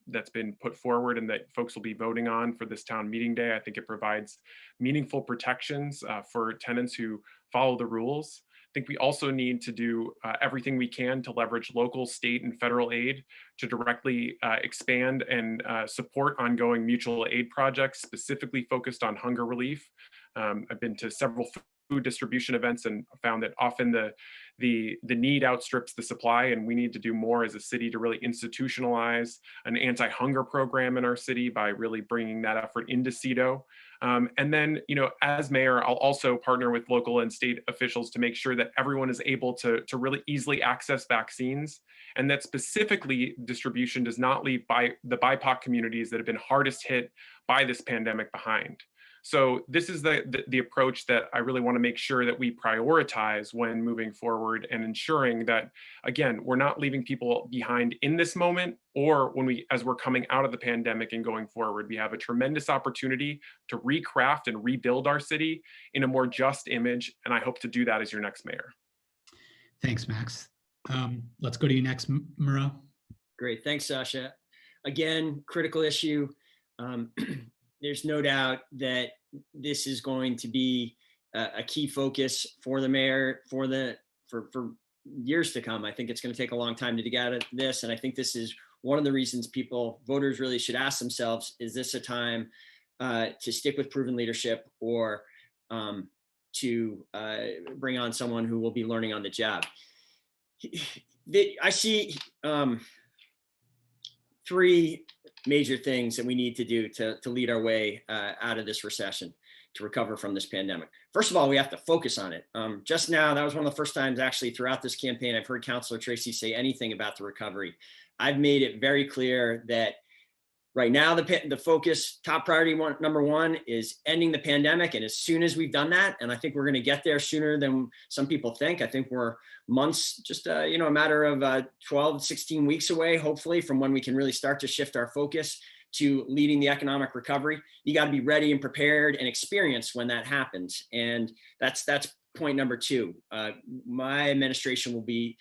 that's been put forward and that folks will be voting on for this town meeting day. I think it provides meaningful protections for tenants who follow the rules. I think we also need to do everything we can to leverage local, state, and federal aid to directly expand and support ongoing mutual aid projects specifically focused on hunger relief. I've been to several food distribution events and found that often the need outstrips the supply, and we need to do more as a city to really institutionalize an anti-hunger program in our city by really bringing that effort into CEDO. And then, as mayor, I'll also partner with local and state officials to make sure that everyone is able to really easily access vaccines, and that specifically distribution does not leave the BIPOC communities that have been hardest hit by this pandemic behind. So this is the approach that I really want to make sure that we prioritize when moving forward and ensuring that, again, we're not leaving people behind in this moment or as we're coming out of the pandemic and going forward. We have a tremendous opportunity to recraft and rebuild our city in a more just image, and I hope to do that as your next mayor. Thanks, Max. Let's go to you next, Miro. Great, thanks, Sasha. Again, critical issue. There's no doubt that this is going to be a key focus for the mayor for years to come. I think it's going to take a long time to get out of this, and I think this is one of the reasons voters really should ask themselves: is this a time to stick with proven leadership, or to bring on someone who will be learning on the job? I see three major things that we need to do to lead our way out of this recession, to recover from this pandemic. First of all, we have to focus on it. Just now, that was one of the first times actually throughout this campaign I've heard Councilor Tracy say anything about the recovery. I've made it very clear that right now, the focus, top priority number one, is ending the pandemic. And as soon as we've done that, and I think we're going to get there sooner than some people think. I think we're months, just a matter of 12, 16 weeks away, hopefully, from when we can really start to shift our focus to leading the economic recovery. You got to be ready and prepared and experienced when that happens. And that's point number two. My administration will be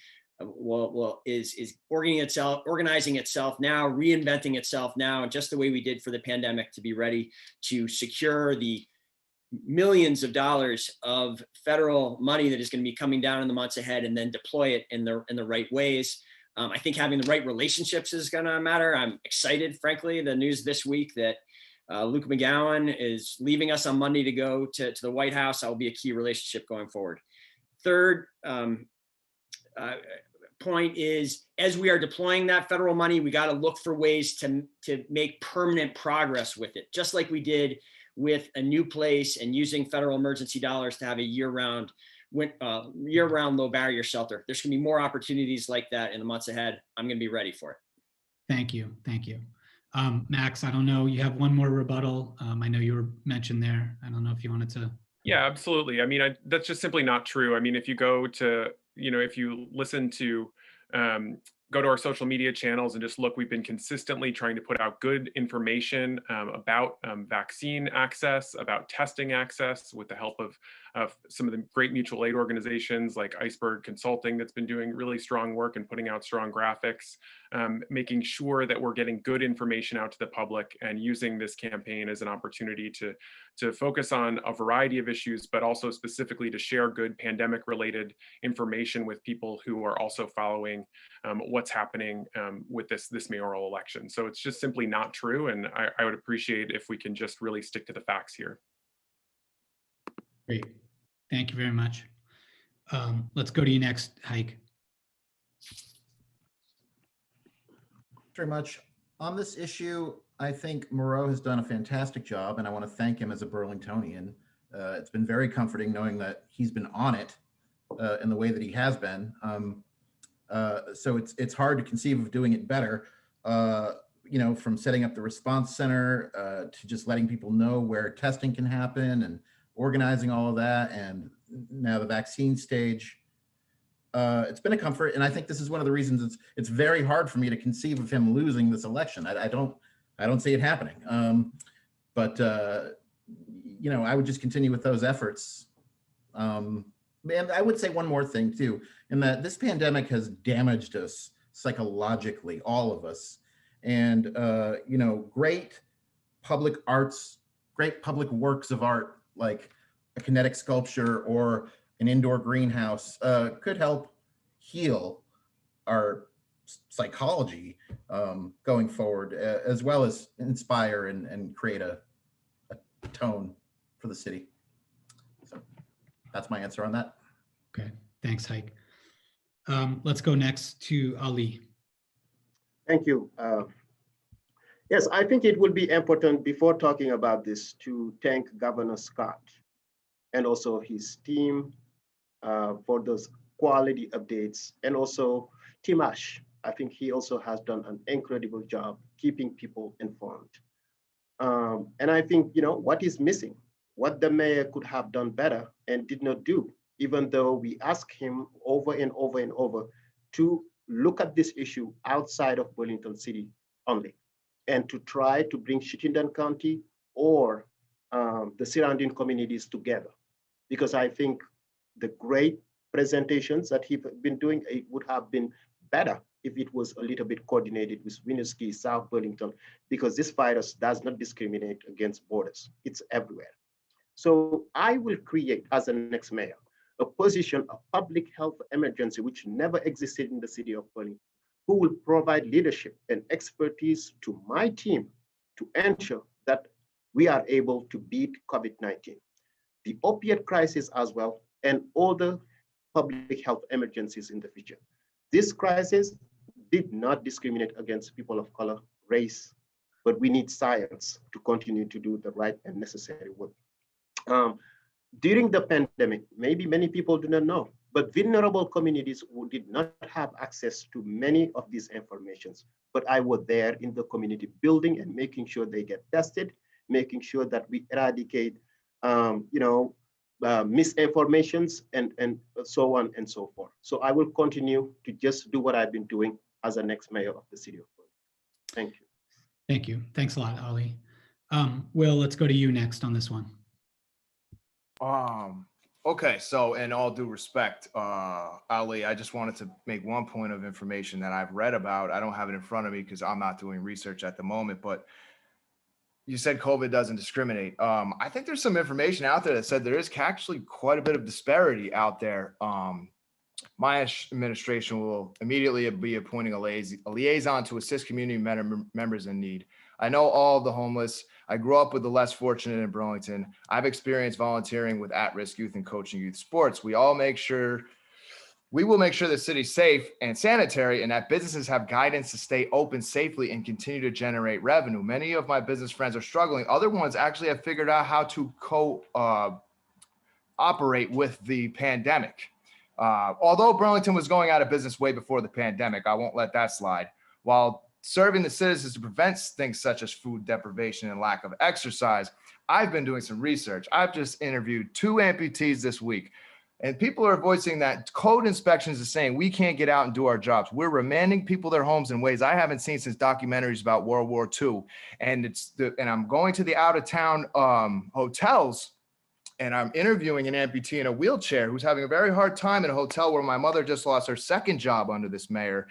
is organizing itself now, reinventing itself now, just the way we did for the pandemic, to be ready to secure the millions of dollars of federal money that is going to be coming down in the months ahead, and then deploy it in the right ways. I think having the right relationships is going to matter. I'm excited, frankly, the news this week that Luke McGowan is leaving us on Monday to go to the White House. That will be a key relationship going forward. Third, point is, as we are deploying that federal money, we got to look for ways to make permanent progress with it, just like we did with a new place and using federal emergency dollars to have a year-round low barrier shelter. There's going to be more opportunities like that in the months ahead. I'm going to be ready for it. Thank you. Thank you. Max, I don't know, you have one more rebuttal. I know you were mentioned there. I don't know if you wanted to. Yeah, absolutely. I mean, that's just simply not true. I mean, if you go to, if you listen to, go to our social media channels and just look, we've been consistently trying to put out good information about vaccine access, about testing access, with the help of some of the great mutual aid organizations like Iceberg Consulting that's been doing really strong work and putting out strong graphics, making sure that we're getting good information out to the public and using this campaign as an opportunity to focus on a variety of issues, but also specifically to share good pandemic related information with people who are also following what's happening with this mayoral election. So it's just simply not true. And I would appreciate if we can just really stick to the facts here. Great. Thank you very much. Let's go to you next, Haik. Very much. On this issue, I think Miro has done a fantastic job, and I want to thank him as a Burlingtonian. It's been very comforting knowing that he's been on it in the way that he has been. So it's hard to conceive of doing it better, from setting up the response center to just letting people know where testing can happen and organizing all of that, and now the vaccine stage. It's been a comfort, and I think this is one of the reasons it's very hard for me to conceive of him losing this election. I don't see it happening. But I would just continue with those efforts. And I would say one more thing too, in that this pandemic has damaged us psychologically, all of us. And great public arts, great public works of art like a kinetic sculpture or an indoor greenhouse could help heal our psychology going forward, as well as inspire and create a tone for the city. So that's my answer on that. Okay, thanks, Haik. Let's go next to Ali. Thank you. Yes, I think it would be important before talking about this to thank Governor Scott and also his team for those quality updates, and also Tim Ash. I think he also has done an incredible job keeping people informed. And I think, what is missing, what the mayor could have done better and did not do, even though we asked him over and over and over to look at this issue outside of Burlington City only, and to try to bring Chittenden County or the surrounding communities together. Because I think the great presentations that he's been doing, it would have been better if it was a little bit coordinated with Winooski, South Burlington, because this virus does not discriminate against borders. It's everywhere. So I will create, as the next mayor, a position of public health emergency, which never existed in the city of Burlington, who will provide leadership and expertise to my team to ensure that we are able to beat COVID-19, the opiate crisis as well, and other public health emergencies in the future. This crisis did not discriminate against people of color, race, but we need science to continue to do the right and necessary work. During the pandemic, maybe many people do not know, but vulnerable communities who did not have access to many of these informations. But I was there in the community building and making sure they get tested, making sure that we eradicate misinformations and so on and so forth. So I will continue to just do what I've been doing as the next mayor of the city of Burlington. Thank you. Thank you. Thanks a lot, Ali. Will, let's go to you next on this one. Okay, so in all due respect, Ali, I just wanted to make one point of information that I've read about. I don't have it in front of me because I'm not doing research at the moment, but you said COVID doesn't discriminate. I think there's some information out there that said there is actually quite a bit of disparity out there. My administration will immediately be appointing a liaison to assist community members in need. I know all of the homeless. I grew up with the less fortunate in Burlington. I've experienced volunteering with at-risk youth and coaching youth sports. We all make sure We will make sure the city's safe and sanitary and that businesses have guidance to stay open safely and continue to generate revenue. Many of my business friends are struggling. Other ones actually have figured out how to operate with the pandemic. Although Burlington was going out of business way before the pandemic, I won't let that slide. While serving the citizens to prevent things such as food deprivation and lack of exercise, I've been doing some research. I've just interviewed 2 amputees this week. And people are voicing that code inspections is saying we can't get out and do our jobs. We're remanding people their homes in ways I haven't seen since documentaries about World War II. And I'm going to the out of town hotels, and I'm interviewing an amputee in a wheelchair who's having a very hard time in a hotel where my mother just lost her 2nd job under this mayor.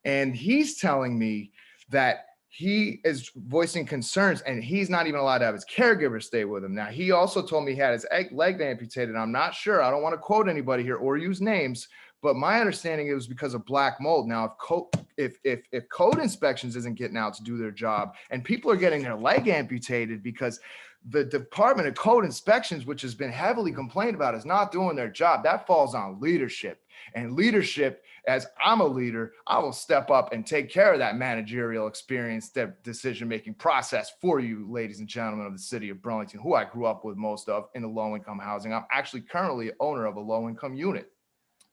And he's telling me that he is voicing concerns and he's not even allowed to have his caregiver stay with him. Now, he also told me he had his leg amputated. I'm not sure. I don't want to quote anybody here or use names, but my understanding it was because of black mold. Now, if code inspections isn't getting out to do their job and people are getting their leg amputated because the Department of Code Inspections, which has been heavily complained about, is not doing their job, that falls on leadership. And leadership, as I'm a leader, I will step up and take care of that managerial experience, that decision-making process for you, ladies and gentlemen of the city of Burlington, who I grew up with most of in the low-income housing. I'm actually currently owner of a low-income unit.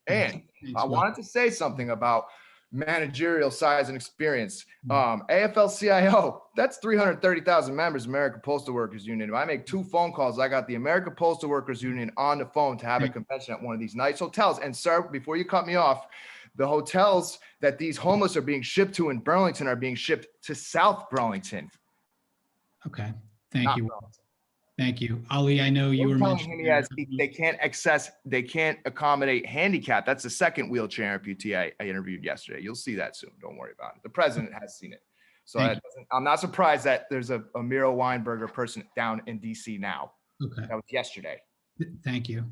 And I wanted to say something about managerial size and experience. AFL-CIO, that's 330,000 members, American Postal Workers Union. If I make 2 phone calls, I got the American Postal Workers Union on the phone to have a convention at one of these nice hotels. And sir, before you cut me off, the hotels that these homeless are being shipped to in Burlington are being shipped to South Burlington. Okay, thank you. Thank you. Ali, I know you were mentioning they can't accommodate handicap. That's the 2nd wheelchair amputee I interviewed yesterday. You'll see that soon. Don't worry about it. The president has seen it. So I'm not surprised that there's a Miro Weinberger person down in DC now. Okay. That was yesterday. Thank you.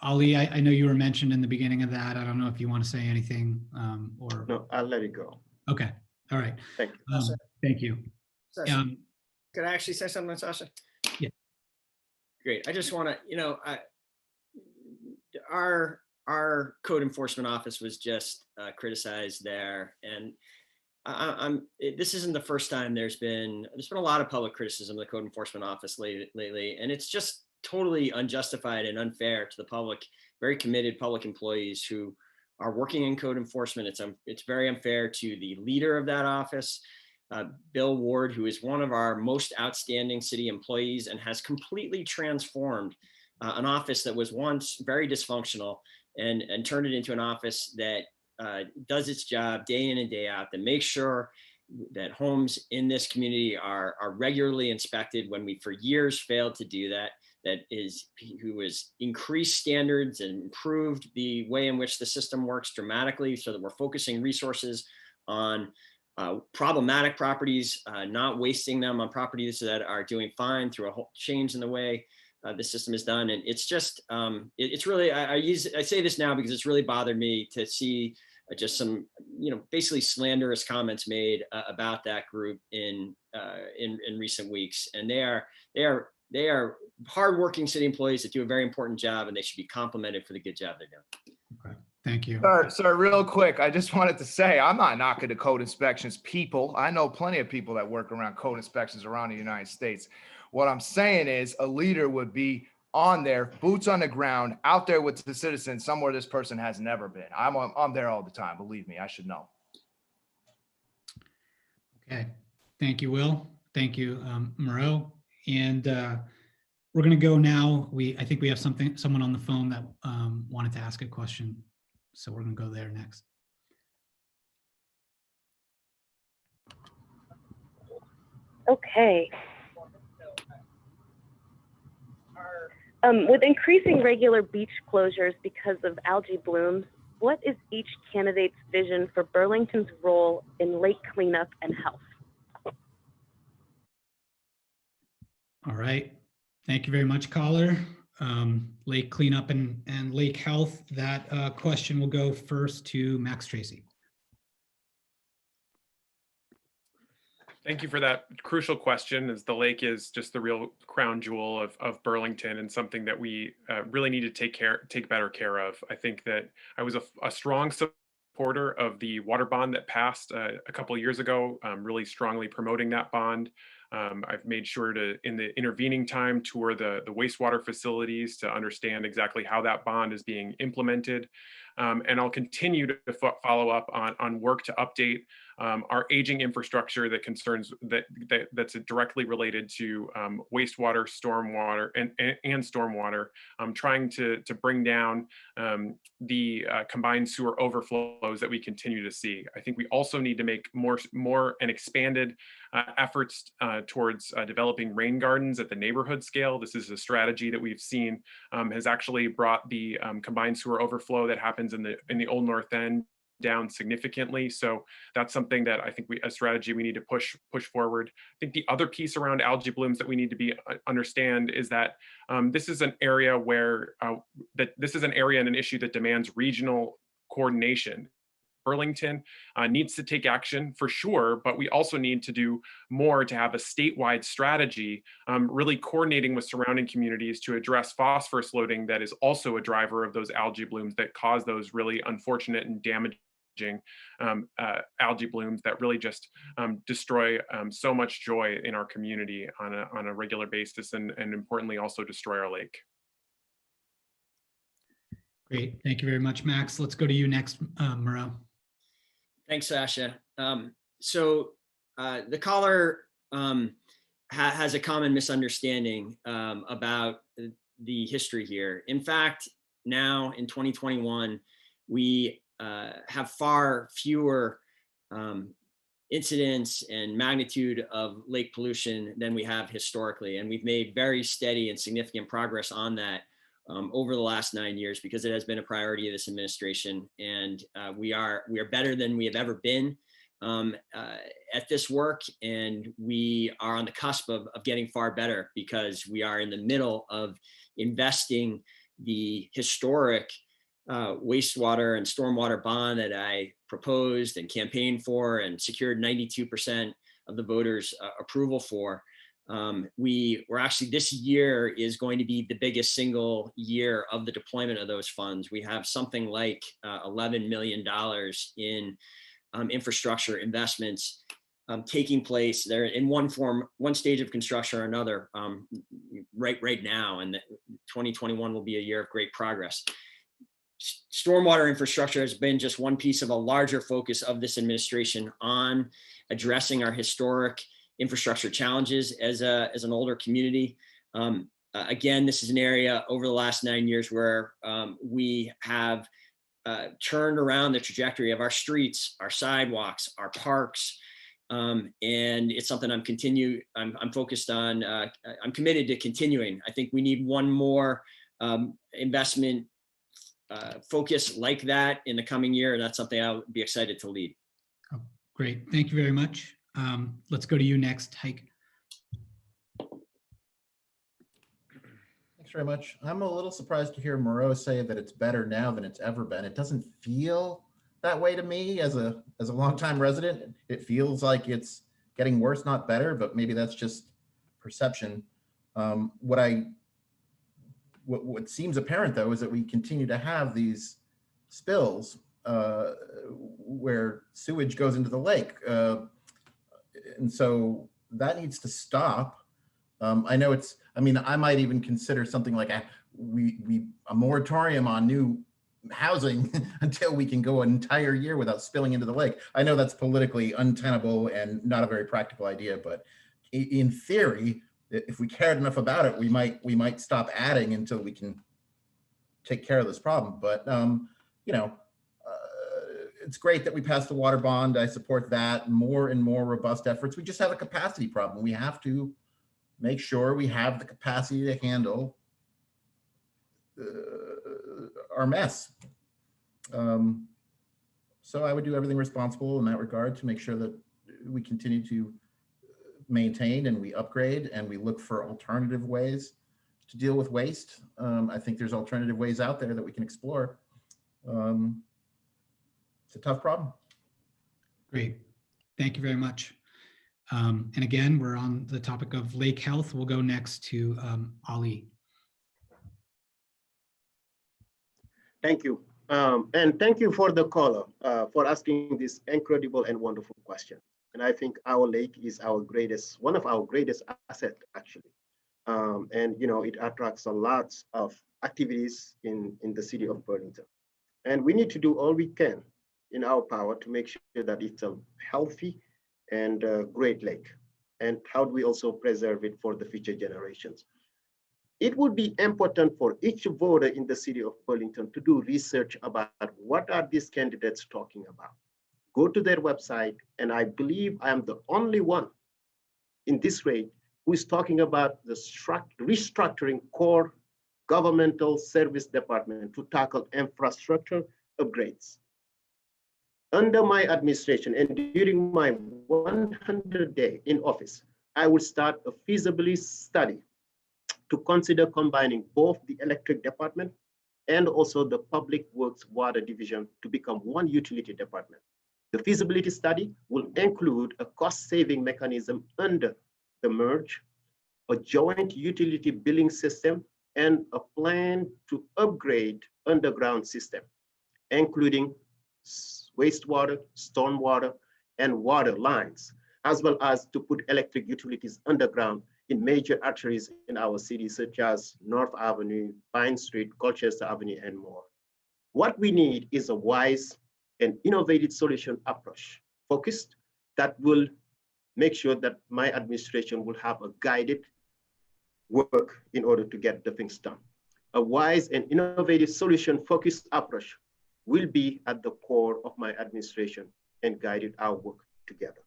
Ali, I know you were mentioned in the beginning of that. I don't know if you want to say anything or. No, I'll let it go. Okay. All right. Thank you. Thank you. Could I actually say something, Sasha? Yeah. Great. I just want to, our code enforcement office was just criticized there, and this isn't the first time there's been a lot of public criticism of the code enforcement office lately, and it's just totally unjustified and unfair to the public, very committed public employees who are working in code enforcement. It's very unfair to the leader of that office, Bill Ward, who is one of our most outstanding city employees and has completely transformed an office that was once very dysfunctional and turned it into an office that does its job day in and day out, that makes sure that homes in this community are regularly inspected when we for years failed to do that, who has increased standards and improved the way in which the system works dramatically so that we're focusing resources on problematic properties, not wasting them on properties that are doing fine through a whole change in the way the system is done. And it's just, it's really, I say this now because it's really bothered me to see just some, basically slanderous comments made about that group in recent weeks. And they are hardworking city employees that do a very important job, and they should be complimented for the good job they're doing. Okay. Thank you. Sir, real quick, I just wanted to say, I'm not knocking the code inspections people. I know plenty of people that work around code inspections around the United States. What I'm saying is a leader would be on there, boots on the ground, out there with the citizens, somewhere this person has never been. I'm there all the time. Believe me, I should know. Okay. Thank you, Will. Thank you, Miro. And we're going to go now. I think we have someone on the phone that wanted to ask a question. So we're going to go there next. Okay. With increasing regular beach closures because of algae blooms, what is each candidate's vision for Burlington's role in lake cleanup and health? All right. Thank you very much, caller. Lake cleanup and lake health. That question will go first to Max Tracy. Thank you for that crucial question, as the lake is just the real crown jewel of Burlington and something that we really need to take better care of. I think that I was a strong supporter of the water bond that passed a couple of years ago, really strongly promoting that bond. I've made sure to, in the intervening time, tour the wastewater facilities to understand exactly how that bond is being implemented. And I'll continue to follow up on work to update our aging infrastructure that concerns that's directly related to wastewater, stormwater, and stormwater. Trying to bring down the combined sewer overflows that we continue to see. I think we also need to make more and expanded efforts towards developing rain gardens at the neighborhood scale. This is a strategy that we've seen has actually brought the combined sewer overflow that happens in the Old North End down significantly. So that's something that I think a strategy we need to push forward. I think the other piece around algae blooms that we need to understand is that this is an area where this is an area and an issue that demands regional coordination. Burlington needs to take action for sure, but we also need to do more to have a statewide strategy, really coordinating with surrounding communities to address phosphorus loading that is also a driver of those algae blooms that cause those really unfortunate and damaging algae blooms that really just destroy so much joy in our community on a regular basis, and importantly also destroy our lake. Great, thank you very much, Max. Let's go to you next, Miro. Thanks, Sasha. So the caller has a common misunderstanding about the history here. In fact, now in 2021, we have far fewer incidents and magnitude of lake pollution than we have historically. And we've made very steady and significant progress on that over the last 9 years, because it has been a priority of this administration. And we are better than we have ever been at this work. And we are on the cusp of getting far better, because we are in the middle of investing the historic wastewater and stormwater bond that I proposed and campaigned for and secured 92% of the voters' approval for. We're actually, this year is going to be the biggest single year of the deployment of those funds. We have something like $11 million in infrastructure investments taking place there in one stage of construction or another right now. And 2021 will be a year of great progress. Stormwater infrastructure has been just one piece of a larger focus of this administration on addressing our historic infrastructure challenges as an older community. Again, this is an area over the last 9 years where we have turned around the trajectory of our streets, our sidewalks, our parks, and it's something I'm focused on. I'm committed to continuing. I think we need one more investment focus like that in the coming year, and that's something I'll be excited to lead. Oh, great, thank you very much. Let's go to you next, Haik. Thanks very much. I'm a little surprised to hear Miro say that it's better now than it's ever been. It doesn't feel that way to me as a longtime resident. It feels like it's getting worse, not better, but maybe that's just perception. What seems apparent, though, is that we continue to have these spills where sewage goes into the lake. And so that needs to stop. I know I might even consider something like a moratorium on new housing until we can go an entire year without spilling into the lake. I know that's politically untenable and not a very practical idea, but in theory, if we cared enough about it, we might stop adding until we can take care of this problem. But it's great that we passed the water bond. I support that. More and more robust efforts. We just have a capacity problem. We have to make sure we have the capacity to handle our mess. So I would do everything responsible in that regard to make sure that we continue to maintain and we upgrade and we look for alternative ways to deal with waste. I think there's alternative ways out there that we can explore. It's a tough problem. Great, thank you very much. And again, we're on the topic of lake health. We'll go next to Ali. Thank you. And thank you for the caller for asking this incredible and wonderful question. And I think our lake is one of our greatest assets, actually. And it attracts a lot of activities in the city of Burlington. And we need to do all we can in our power to make sure that it's a healthy and great lake. And how do we also preserve it for the future generations? It would be important for each voter in the city of Burlington to do research about what are these candidates talking about. Go to their website, and I believe I am the only one in this rate who is talking about the restructuring core governmental service department to tackle infrastructure upgrades. Under my administration and during my 100 day in office, I will start a feasibility study to consider combining both the electric department and also the public works water division to become one utility department. The feasibility study will include a cost-saving mechanism under the merge, a joint utility billing system, and a plan to upgrade underground system, including wastewater, stormwater, and water lines, as well as to put electric utilities underground in major arteries in our city, such as North Avenue, Pine Street, Colchester Avenue, and more. What we need is a wise and innovative solution approach, focused, that will make sure that my administration will have a guided work in order to get the things done. A wise and innovative solution focused approach will be at the core of my administration and guided our work together.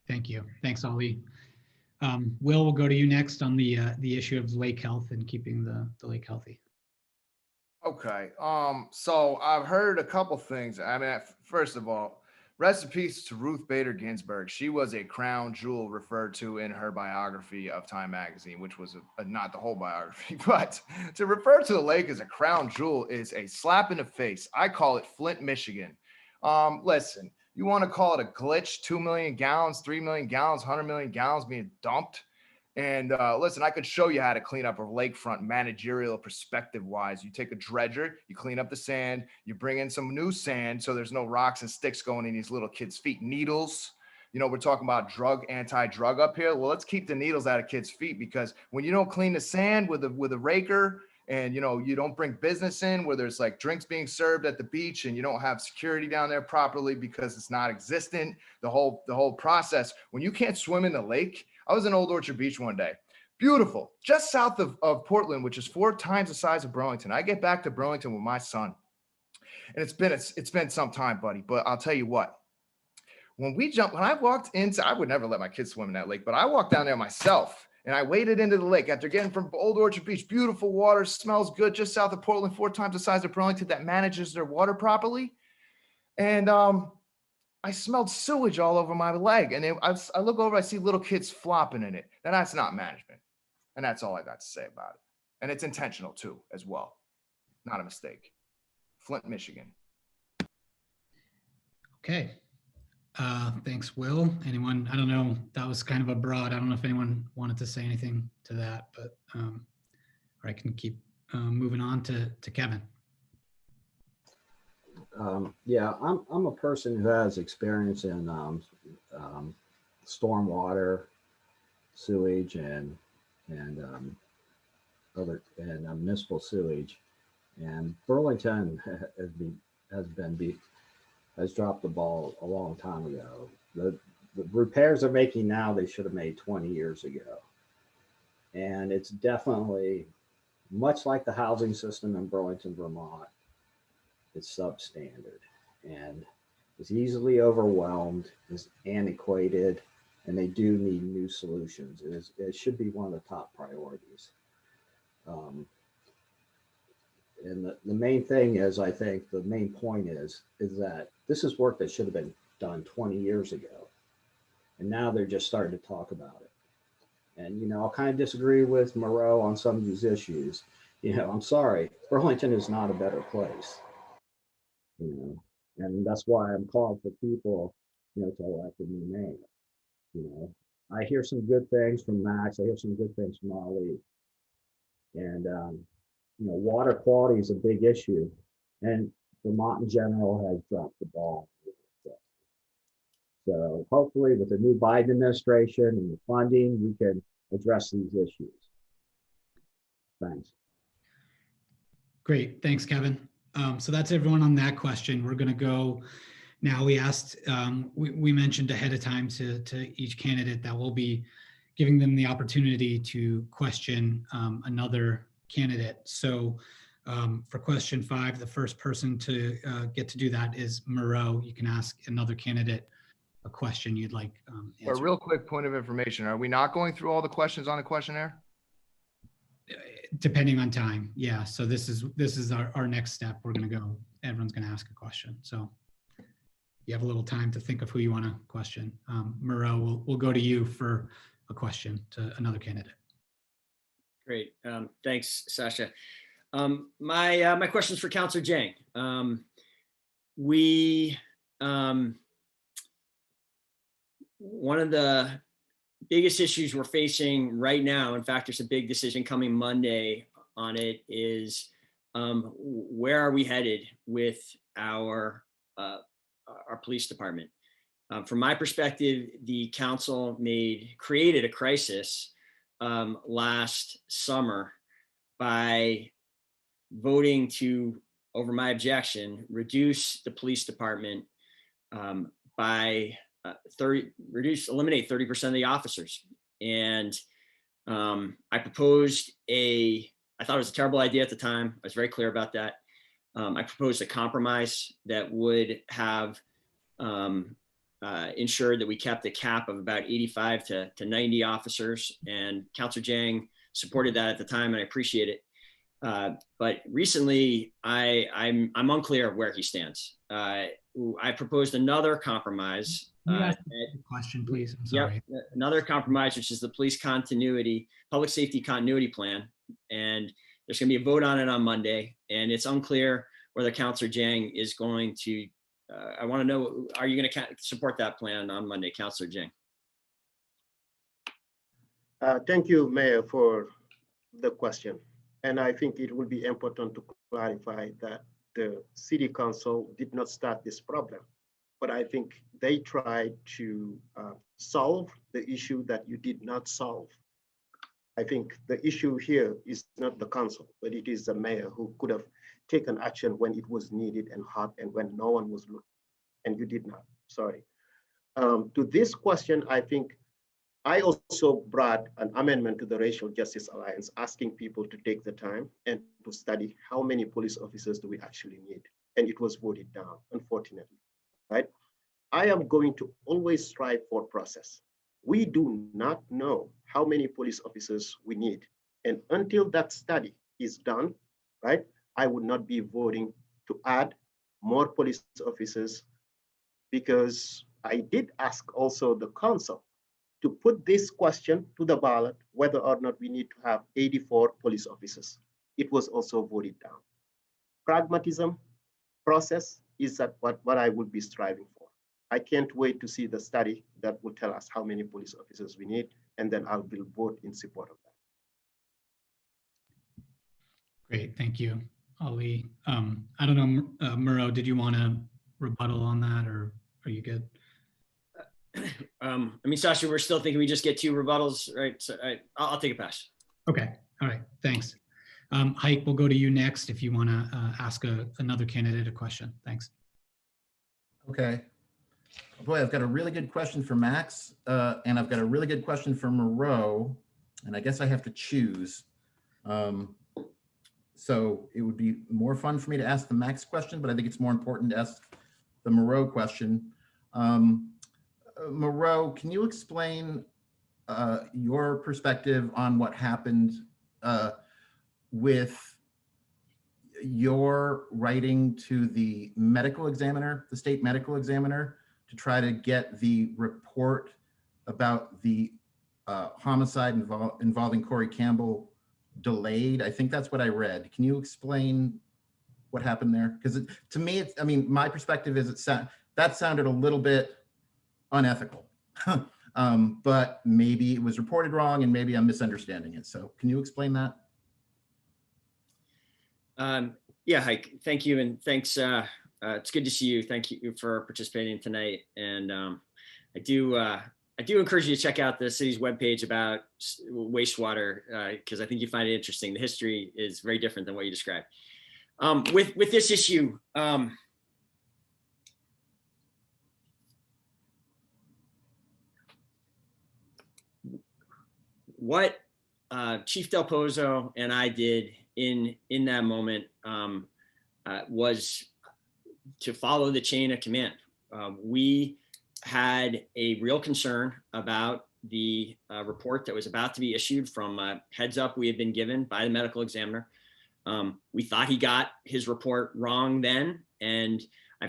Thank you. Thanks, Ali. Will, we'll go to you next on the issue of lake health and keeping the lake healthy. Okay. So I've heard a couple things. I mean, first of all, rest in peace to Ruth Bader Ginsburg. She was a crown jewel referred to in her biography of Time magazine, which was not the whole biography, but to refer to the lake as a crown jewel is a slap in the face. I call it Flint, Michigan. Listen, you want to call it a glitch, 2 million gallons, 3 million gallons, 100 million gallons being dumped. And listen, I could show you how to clean up a lakefront managerial perspective wise. You take a dredger, you clean up the sand, you bring in some new sand so there's no rocks and sticks going in these little kids' feet. Needles, we're talking about anti-drug up here. Well, let's keep the needles out of kids' feet, because when you don't clean the sand with a raker, and you don't bring business in where there's like drinks being served at the beach, and you don't have security down there properly because it's not existent, the whole process, when you can't swim in the lake. I was in Old Orchard Beach one day, beautiful, just south of Portland, which is 4 times the size of Burlington. I get back to Burlington with my son, and it's been some time, buddy, but I'll tell you what, when I walked into, I would never let my kids swim in that lake, but I walked down there myself. And I waded into the lake after getting from Old Orchard Beach, beautiful water, smells good, just south of Portland, 4 times the size of Burlington, that manages their water properly. And I smelled sewage all over my leg. And I look over, I see little kids flopping in it. Now that's not management. And that's all I got to say about it. And it's intentional too, as well. Not a mistake. Flint, Michigan. Okay. Thanks, Will. Anyone? I don't know. That was kind of a broad. I don't know if anyone wanted to say anything to that, but or I can keep moving on to Kevin. Yeah, I'm a person who has experience in stormwater, sewage, and municipal sewage, and Burlington has dropped the ball a long time ago. The repairs they're making now, they should have made 20 years ago. And it's definitely, much like the housing system in Burlington, Vermont, it's substandard and is easily overwhelmed, is antiquated, and they do need new solutions. It should be one of the top priorities. And the main thing is, I think the main point is that this is work that should have been done 20 years ago. And now they're just starting to talk about it. And, I'll kind of disagree with Miro on some of these issues. I'm sorry, Burlington is not a better place. And that's why I'm calling for people, to elect a new mayor. I hear some good things from Max. I hear some good things from Ali. And, water quality is a big issue. And Vermont in general has dropped the ball. So hopefully with the new Biden administration and the funding, we can address these issues. Thanks. Great. Thanks, Kevin. So that's everyone on that question. We're going to go now. We asked, we mentioned ahead of time to each candidate that we'll be giving them the opportunity to question another candidate. So for question 5, the first person to get to do that is Miro. You can ask another candidate a question you'd like A answered. real quick point of information. Are we not going through all the questions on the questionnaire? Depending on time. Yeah. So this is our next step. We're going to go, everyone's going to ask a question. So you have a little time to think of who you want to question. Miro, we'll go to you for a question to another candidate. Great. Thanks, Sasha. My question is for Councilor Dieng. One of the biggest issues we're facing right now, in fact, there's a big decision coming Monday on it, is where are we headed with our police department? From my perspective, the council created a crisis last summer by voting to, over my objection, reduce the police department by eliminate 30% of the officers. And I proposed I thought it was a terrible idea at the time. I was very clear about that. I proposed a compromise that would have ensured that we kept a cap of about 85 to 90 officers, and Councilor Dieng supported that at the time, and I appreciate it. But recently, I'm unclear of where he stands. I proposed another compromise. Question, please. I'm sorry. Yep, another compromise, which is the police public safety continuity plan, and there's going to be a vote on it on Monday, and it's unclear whether Councilor Dieng is going to. I want to know: are you going to support that plan on Monday, Councilor Dieng? Thank you, Mayor, for the question. And I think it will be important to clarify that the City Council did not start this problem, but I think they tried to solve the issue that you did not solve. I think the issue here is not the council, but it is the mayor who could have taken action when it was needed and hot and when no one was looking, and you did not. Sorry. To this question, I think I also brought an amendment to the Racial Justice Alliance asking people to take the time and to study how many police officers do we actually need. And it was voted down, unfortunately, right? I am going to always strive for process. We do not know how many police officers we need. And until that study is done, right, I would not be voting to add more police officers, because I did ask also the council to put this question to the ballot, whether or not we need to have 84 police officers. It was also voted down. Pragmatism, process is that what I would be striving for. I can't wait to see the study that will tell us how many police officers we need, and then I will vote in support of that. Great, thank you, Ali. I don't know, Miro, did you want to rebuttal on that, or are you good? I mean, Sasha, we're still thinking we just get 2 rebuttals, right? So I'll take a pass. Okay, all right, thanks. Haik, we'll go to you next if you want to ask another candidate a question. Thanks. Okay. Boy, I've got a really good question for Max, and I've got a really good question for Miro, and I guess I have to choose. So it would be more fun for me to ask the Max question, but I think it's more important to ask the Miro question. Miro, can you explain your perspective on what happened with your writing to the medical examiner, the state medical examiner, to try to get the report about the homicide involving Corey Campbell delayed? I think that's what I read. Can you explain what happened there? Because to me, I mean, my perspective is that sounded a little bit unethical. but maybe it was reported wrong and maybe I'm misunderstanding it. So can you explain that? Yeah, Haik, thank you. And thanks. It's good to see you. Thank you for participating tonight. And I do encourage you to check out the city's webpage about wastewater, because I think you find it interesting. The history is very different than what you described. With this issue, what Chief Del Pozo and I did in that moment was to follow the chain of command. We had a real concern about the report that was about to be issued from a heads up we had been given by the medical examiner. We thought he got his report wrong then, and I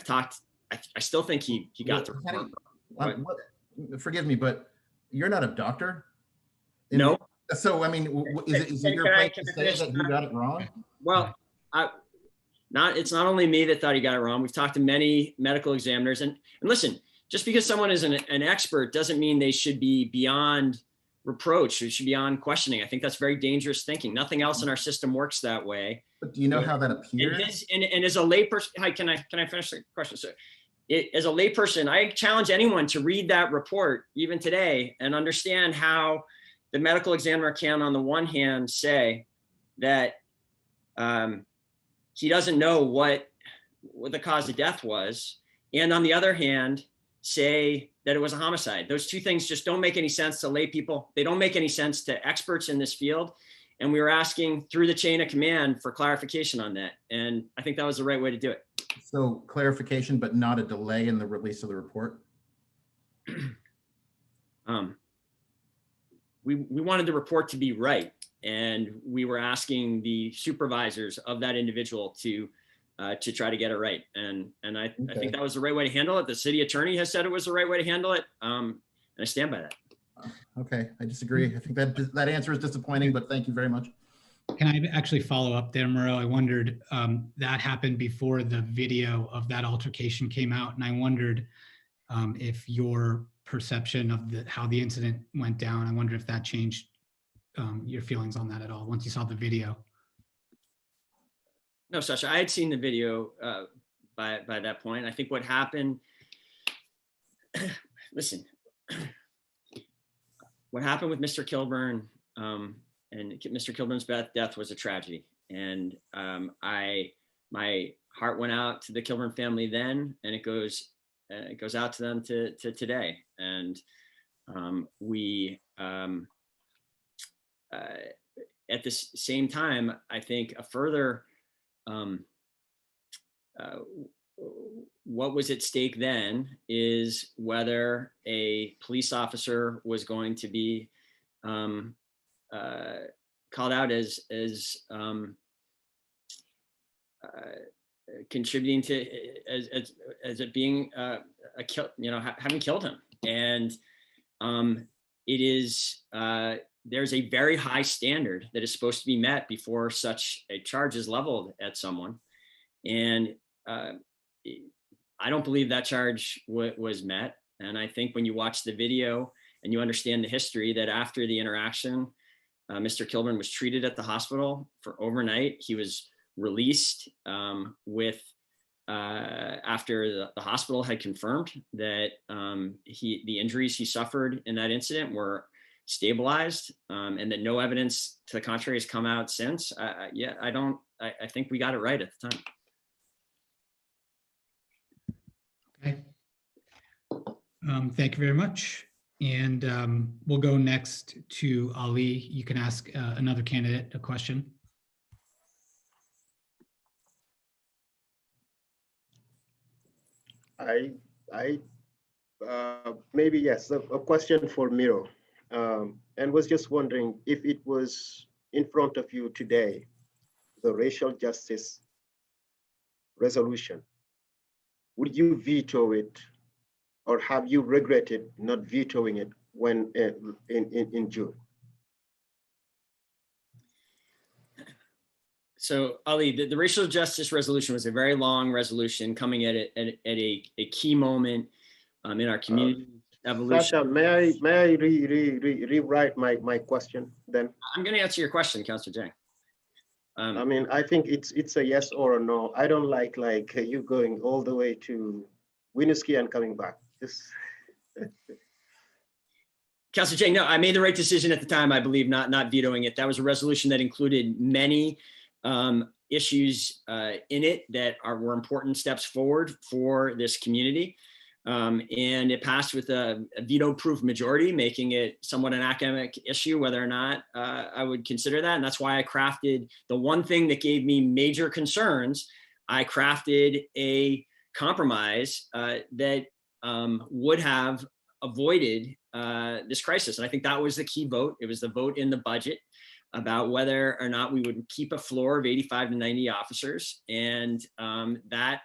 still think he got the report wrong. Forgive me, but you're not a doctor? No. So, I mean, is it your place to say that you got it wrong? Well, it's not only me that thought he got it wrong. We've talked to many medical examiners, and listen, just because someone is an expert doesn't mean they should be beyond reproach. It should be beyond questioning. I think that's very dangerous thinking. Nothing else in our system works that way. But do you know how that appears? And as a layperson, can I finish the question? So, as a layperson, I challenge anyone to read that report even today and understand how the medical examiner can, on the one hand, say that he doesn't know what the cause of death was, and on the other hand, say that it was a homicide. Those two things just don't make any sense to lay people. They don't make any sense to experts in this field. And we were asking through the chain of command for clarification on that. And I think that was the right way to do it. So clarification, but not a delay in the release of the report? We wanted the report to be right. And we were asking the supervisors of that individual to try to get it right. And I think that was the right way to handle it. The city attorney has said it was the right way to handle it. And I stand by that. Okay, I disagree. I think that answer is disappointing, but thank you very much. Can I actually follow up there, Miro? I wondered, that happened before the video of that altercation came out. And I wondered if your perception of how the incident went down, I wonder if that changed your feelings on that at all once you saw the video. No, Sasha, I had seen the video by that point. I think what happened, listen, what happened with Mr. Kilburn and Mr. Kilburn's death was a tragedy. And my heart went out to the Kilburn family then, and it goes out to them to today. And we, at the same time, I think a further, what was at stake then is whether a police officer was going to be called out as contributing to as it being a kill, having killed him. And it is there's a very high standard that is supposed to be met before such a charge is leveled at someone. And I don't believe that charge was met. And I think when you watch the video and you understand the history, that after the interaction, Mr. Kilburn was treated at the hospital for overnight. He was released after the hospital had confirmed that the injuries he suffered in that incident were stabilized, and that no evidence to the contrary has come out since. I think we got it right at the time. Okay. Thank you very much. And we'll go next to Ali. You can ask another candidate a question. Maybe yes, a question for Miro, and was just wondering if it was in front of you today, the racial justice resolution, would you veto it, or have you regretted not vetoing it when in June? So Ali, the racial justice resolution was a very long resolution coming at a key moment in our community. evolution. Sasha, may I rewrite my question then? I'm going to answer your question, Councilor Dieng. I mean, I think it's a yes or a no. I don't like you going all the way to Winooski and coming back. This. Councilor Dieng, no, I made the right decision at the time, I believe, not vetoing it. That was a resolution that included many issues in it that were important steps forward for this community. And it passed with a veto-proof majority, making it somewhat an academic issue whether or not I would consider that. And that's why I crafted the one thing that gave me major concerns. I crafted a compromise that would have avoided this crisis. And I think that was the key vote. It was the vote in the budget about whether or not we would keep a floor of 85 to 90 officers. And that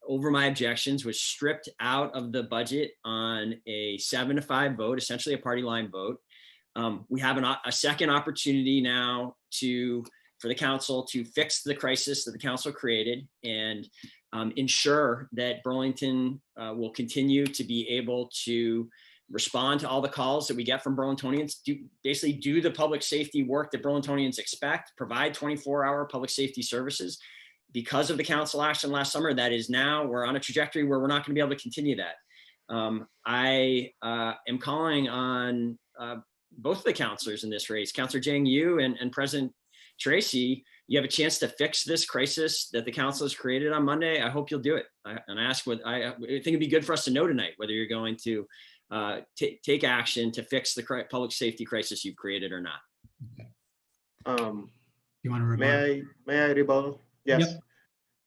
over my objections was stripped out of the budget on a 7-5 vote, essentially a party line vote. We have a second opportunity now for the council to fix the crisis that the council created and ensure that Burlington will continue to be able to respond to all the calls that we get from Burlingtonians, basically do the public safety work that Burlingtonians expect, provide 24-hour public safety services. Because of the council action last summer, that is now, we're on a trajectory where we're not going to be able to continue that. I am calling on both of the councilors in this race, Councilor Dieng, you and President Tracy. You have a chance to fix this crisis that the council has created on Monday. I hope you'll do it. I think it'd be good for us to know tonight whether you're going to take action to fix the public safety crisis you've created or not. Okay. You want to rebuttal? May I rebuttal? Yes. Yep.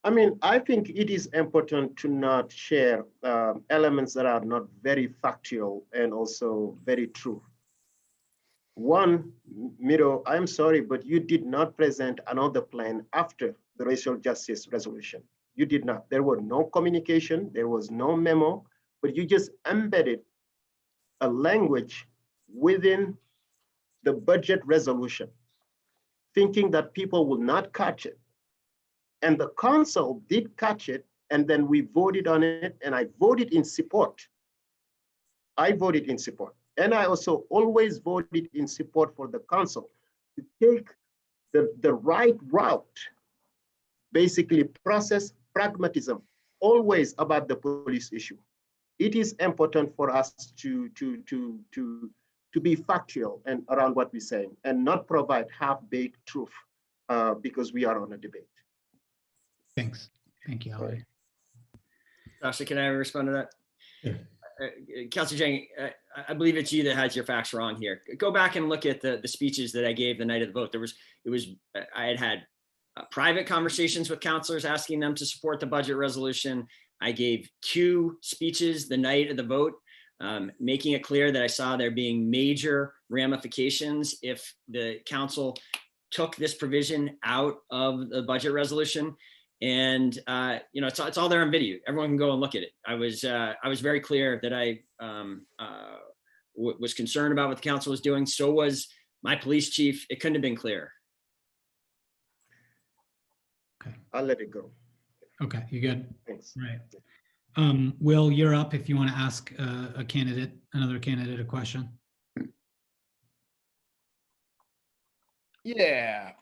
I mean, I think it is important to not share elements that are not very factual and also very true. One, Miro, I'm sorry, but you did not present another plan after the racial justice resolution. You did not. There were no communication. There was no memo, but you just embedded a language within the budget resolution, thinking that people will not catch it. And the council did catch it, and then we voted on it, and I voted in support. I voted in support. And I also always voted in support for the council to take the right route, basically process pragmatism, always about the police issue. It is important for us to be factual and around what we're saying and not provide half-baked truth because we are on a debate. Thanks. Thank you, Howard. Sasha, can I respond to that? Sure. Councilor Dieng, I believe it's you that has your facts wrong here. Go back and look at the speeches that I gave the night of the vote. I had private conversations with councilors asking them to support the budget resolution. I gave 2 speeches the night of the vote, making it clear that I saw there being major ramifications if the council took this provision out of the budget resolution. And it's all there on video. Everyone can go and look at it. I was very clear that I was concerned about what the council was doing. So was my police chief. It couldn't have been clearer. Okay, I'll let it go. Okay, you good? Thanks. Right. Will, you're up if you want to ask another candidate a question. Yeah.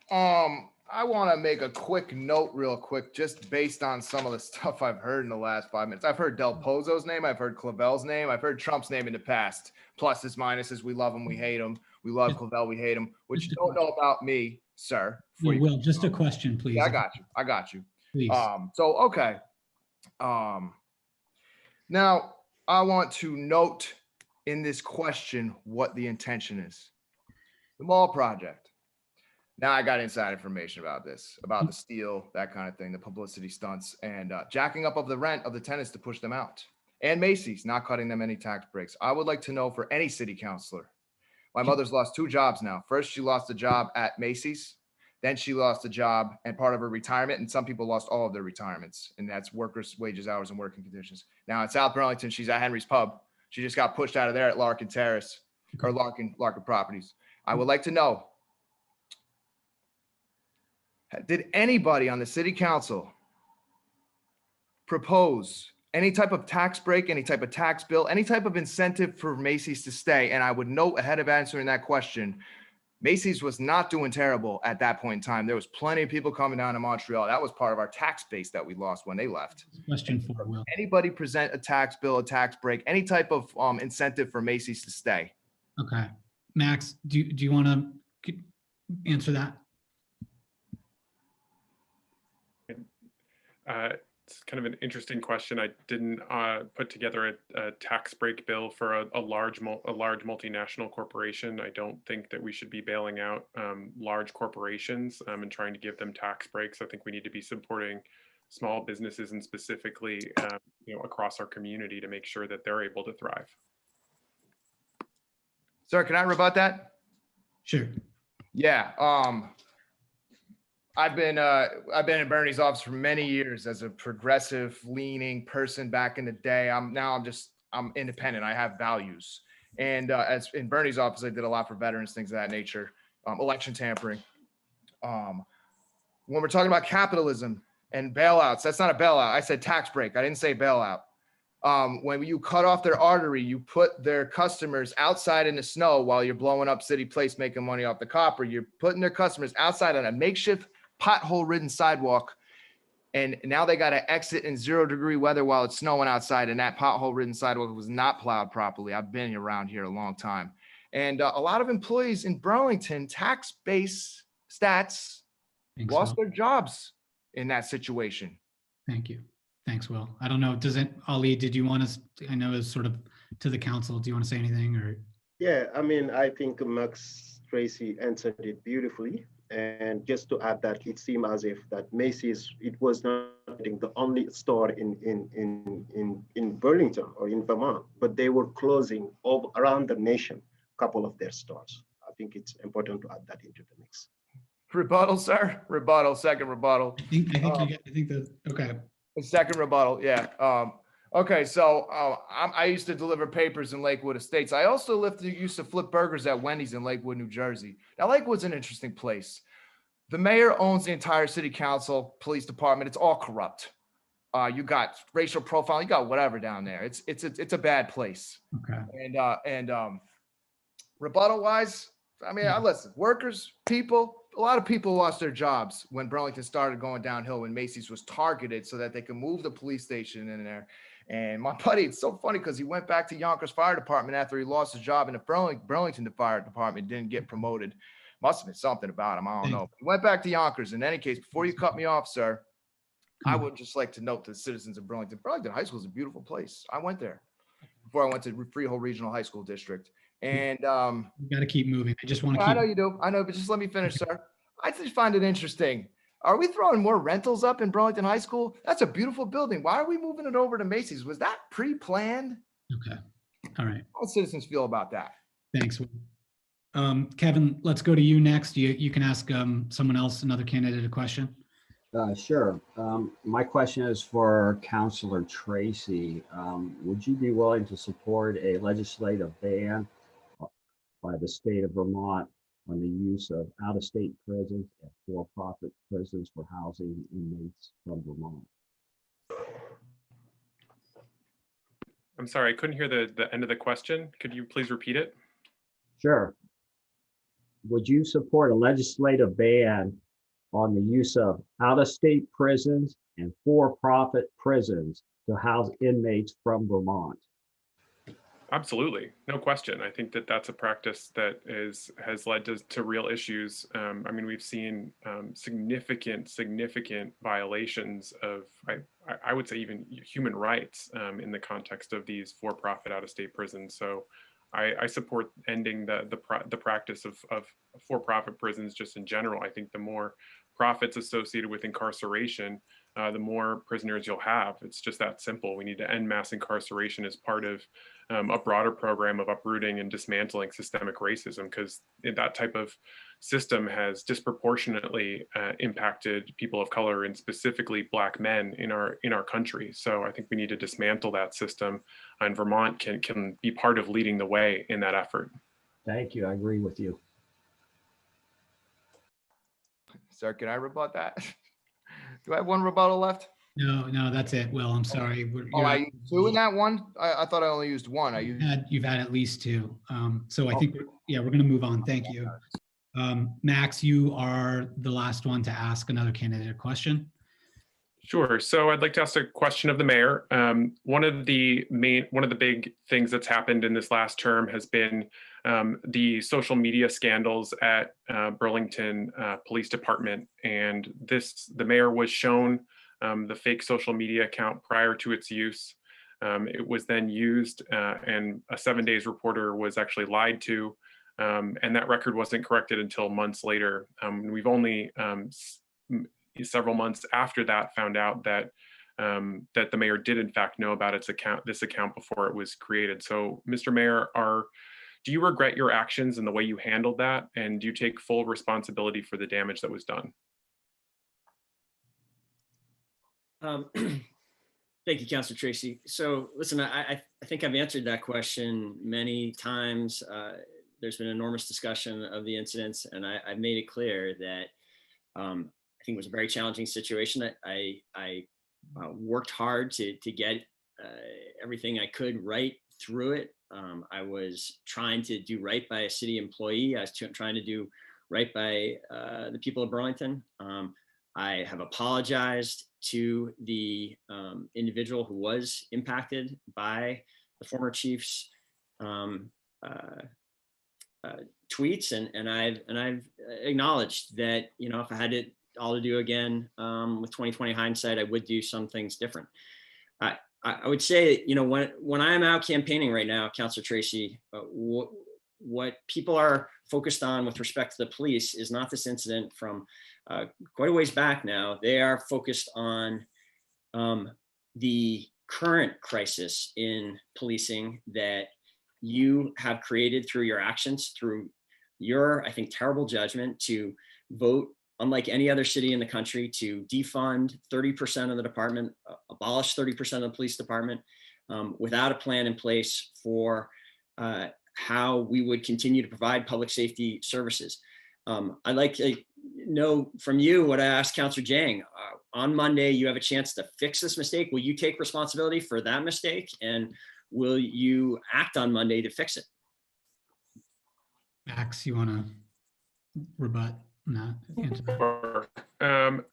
I want to make a quick note real quick, just based on some of the stuff I've heard in the last 5 minutes. I've heard Del Pozo's name. I've heard Clavel's name. I've heard Trump's name in the past. Pluses, minuses. We love him. We hate him. We love Clavel. We hate him. What you don't know about me, sir. Will, just a question, please. Yeah, I got you. Please. Okay. Now, I want to note in this question what the intention is. The mall project. Now I got inside information about this, about the steal, that kind of thing, the publicity stunts, and jacking up of the rent of the tenants to push them out. And Macy's not cutting them any tax breaks. I would like to know for any city councilor. My mother's lost 2 jobs now. First, she lost a job at Macy's. Then she lost a job and part of her retirement. And some people lost all of their retirements. And that's workers' wages, hours, and working conditions. Now in South Burlington, she's at Henry's Pub. She just got pushed out of there at Larkin Terrace or Larkin Properties. I would like to know, did anybody on the city council propose any type of tax break, any type of tax bill, any type of incentive for Macy's to stay. And I would note ahead of answering that question, Macy's was not doing terrible at that point in time. There was plenty of people coming down to Montreal. That was part of our tax base that we lost when they left. Question for Will. Anybody present a tax bill, a tax break, any type of incentive for Macy's to stay? Okay. Max, do you want to answer that? It's kind of an interesting question. I didn't put together a tax break bill for a large multinational corporation. I don't think that we should be bailing out large corporations and trying to give them tax breaks. I think we need to be supporting small businesses and specifically, across our community to make sure that they're able to thrive. Sir, can I rebut that? Sure. Yeah. I've been in Bernie's office for many years as a progressive leaning person back in the day. I'm independent. I have values. And as in Bernie's office, I did a lot for veterans, things of that nature, election tampering. When we're talking about capitalism and bailouts, that's not a bailout. I said tax break. I didn't say bailout. When you cut off their artery, you put their customers outside in the snow while you're blowing up City Place, making money off the copper. You're putting their customers outside on a makeshift pothole-ridden sidewalk, and now they got to exit in 0-degree weather while it's snowing outside, and that pothole-ridden sidewalk was not plowed properly. I've been around here a long time. And a lot of employees in Burlington, tax-based stats, lost their jobs in that situation. Thank you. Thanks, Will. I don't know, Ali, did you want to, I know it's sort of to the council, do you want to say anything or? Yeah, I mean, I think Max Tracy answered it beautifully. And just to add that, it seemed as if that Macy's, it was not the only store in Burlington or in Vermont, but they were closing all around the nation, a couple of their stores. I think it's important to add that into the mix. Rebuttal, sir. Rebuttal. Second rebuttal. I think that, okay. Second rebuttal. Yeah. Okay. So I used to deliver papers in Lakewood Estates. I also used to flip burgers at Wendy's in Lakewood, New Jersey. Now, Lakewood's an interesting place. The mayor owns the entire city council, police department. It's all corrupt. You got racial profiling. You got whatever down there. It's a bad place. Okay. And rebuttal wise, I mean, listen, workers, people, a lot of people lost their jobs when Burlington started going downhill, when Macy's was targeted so that they could move the police station in there. And my buddy, it's so funny because he went back to Yonkers Fire Department after he lost his job in the Burlington Fire Department, didn't get promoted. Must have been something about him. I don't know. He went back to Yonkers. In any case, before you cut me off, sir, I would just like to note to the citizens of Burlington, Burlington High School is a beautiful place. I went there before I went to Freehold Regional High School District. And you got to keep moving. I just want to I know you do. I know, but just let me finish, sir. I just find it interesting. Are we throwing more rentals up in Burlington High School? That's a beautiful building. Why are we moving it over to Macy's? Was that pre-planned? Okay. All right. How do citizens feel about that? Thanks. Kevin, let's go to you next. You can ask someone else, another candidate, a question. Sure. My question is for Councilor Tracy. Would you be willing to support a legislative ban by the state of Vermont on the use of out-of-state prisons and for-profit prisons for housing inmates from Vermont? I'm sorry, I couldn't hear the end of the question. Could you please repeat it? Sure. Would you support a legislative ban on the use of out-of-state prisons and for-profit prisons to house inmates from Vermont? Absolutely, no question. I think that that's a practice that has led to real issues. I mean, we've seen significant violations of, I would say, even human rights in the context of these for-profit out-of-state prisons. So I support ending the practice of for-profit prisons just in general. I think the more profits associated with incarceration, the more prisoners you'll have. It's just that simple. We need to end mass incarceration as part of a broader program of uprooting and dismantling systemic racism, because that type of system has disproportionately impacted people of color and specifically Black men in our country. So I think we need to dismantle that system, and Vermont can be part of leading the way in that effort. Thank you. I agree with you. Sir, can I rebut that? Do I have one rebuttal left? No, that's it. Will, I'm sorry. Oh, I used two in that one? I thought I only used one. You've had at least two. So I think, yeah, we're going to move on. Thank you. Max, you are the last one to ask another candidate a question. Sure. So I'd like to ask a question of the mayor. One of the big things that's happened in this last term has been the social media scandals at Burlington Police Department. And the mayor was shown the fake social media account prior to its use. It was then used and a 7 days reporter was actually lied to. And that record wasn't corrected until months later. We've only several months after that found out that that the mayor did in fact know about this account before it was created. So, Mr. Mayor, do you regret your actions and the way you handled that? And do you take full responsibility for the damage that was done? Thank you, Councilor Tracy. So listen, I think I've answered that question many times. There's been enormous discussion of the incidents, and I've made it clear that I think it was a very challenging situation. That I worked hard to get everything I could right through it. I was trying to do right by a city employee. I was trying to do right by the people of Burlington. I have apologized to the individual who was impacted by the former chief's tweets, and I've acknowledged that, you know, if I had it all to do again with 2020 hindsight, I would do some things different. I would say, you know, when I'm out campaigning right now, Councilor Tracy, what people are focused on with respect to the police is not this incident from quite a ways back now. They are focused on the current crisis in policing that you have created through your actions, through your, I think, terrible judgment to vote, unlike any other city in the country, to defund 30% of the department, abolish 30% of the police department, without a plan in place for how we would continue to provide public safety services. I'd like to know from you what I asked Councilor Dieng. On Monday, you have a chance to fix this mistake. Will you take responsibility for that mistake? And will you act on Monday to fix it? Max, you want to rebut that? Sure.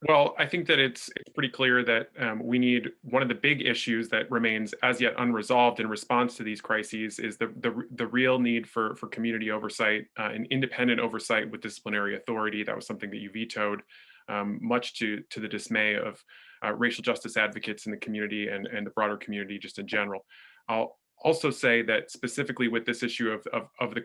Well, I think that it's pretty clear that we need, one of the big issues that remains as yet unresolved in response to these crises is the real need for community oversight, and independent oversight with disciplinary authority. That was something that you vetoed, much to the dismay of racial justice advocates in the community and the broader community just in general. I'll also say that specifically with this issue of the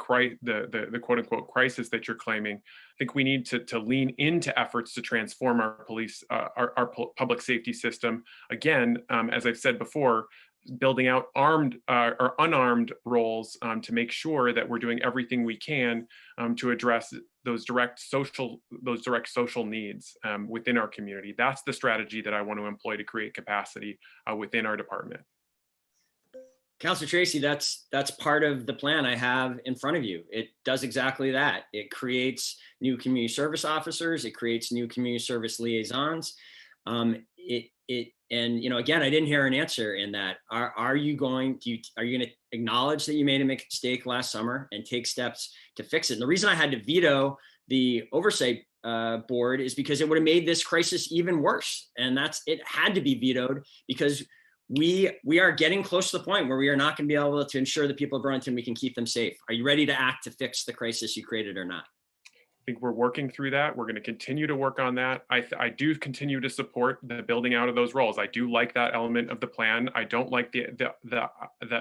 quote unquote crisis that you're claiming, I think we need to lean into efforts to transform our police, our public safety system. Again, as I've said before, building out armed or unarmed roles to make sure that we're doing everything we can to address those direct social needs within our community. That's the strategy that I want to employ to create capacity within our department. Councilor Tracy, that's part of the plan I have in front of you. It does exactly that. It creates new community service officers. It creates new community service liaisons. And you know, again, I didn't hear an answer in that. Are you going to acknowledge that you made a mistake last summer and take steps to fix it? And the reason I had to veto the oversight board is because it would have made this crisis even worse. And it had to be vetoed because we are getting close to the point where we are not going to be able to ensure the people of Burlington, we can keep them safe. Are you ready to act to fix the crisis you created or not? I think we're working through that. We're going to continue to work on that. I do continue to support the building out of those roles. I do like that element of the plan. I don't like the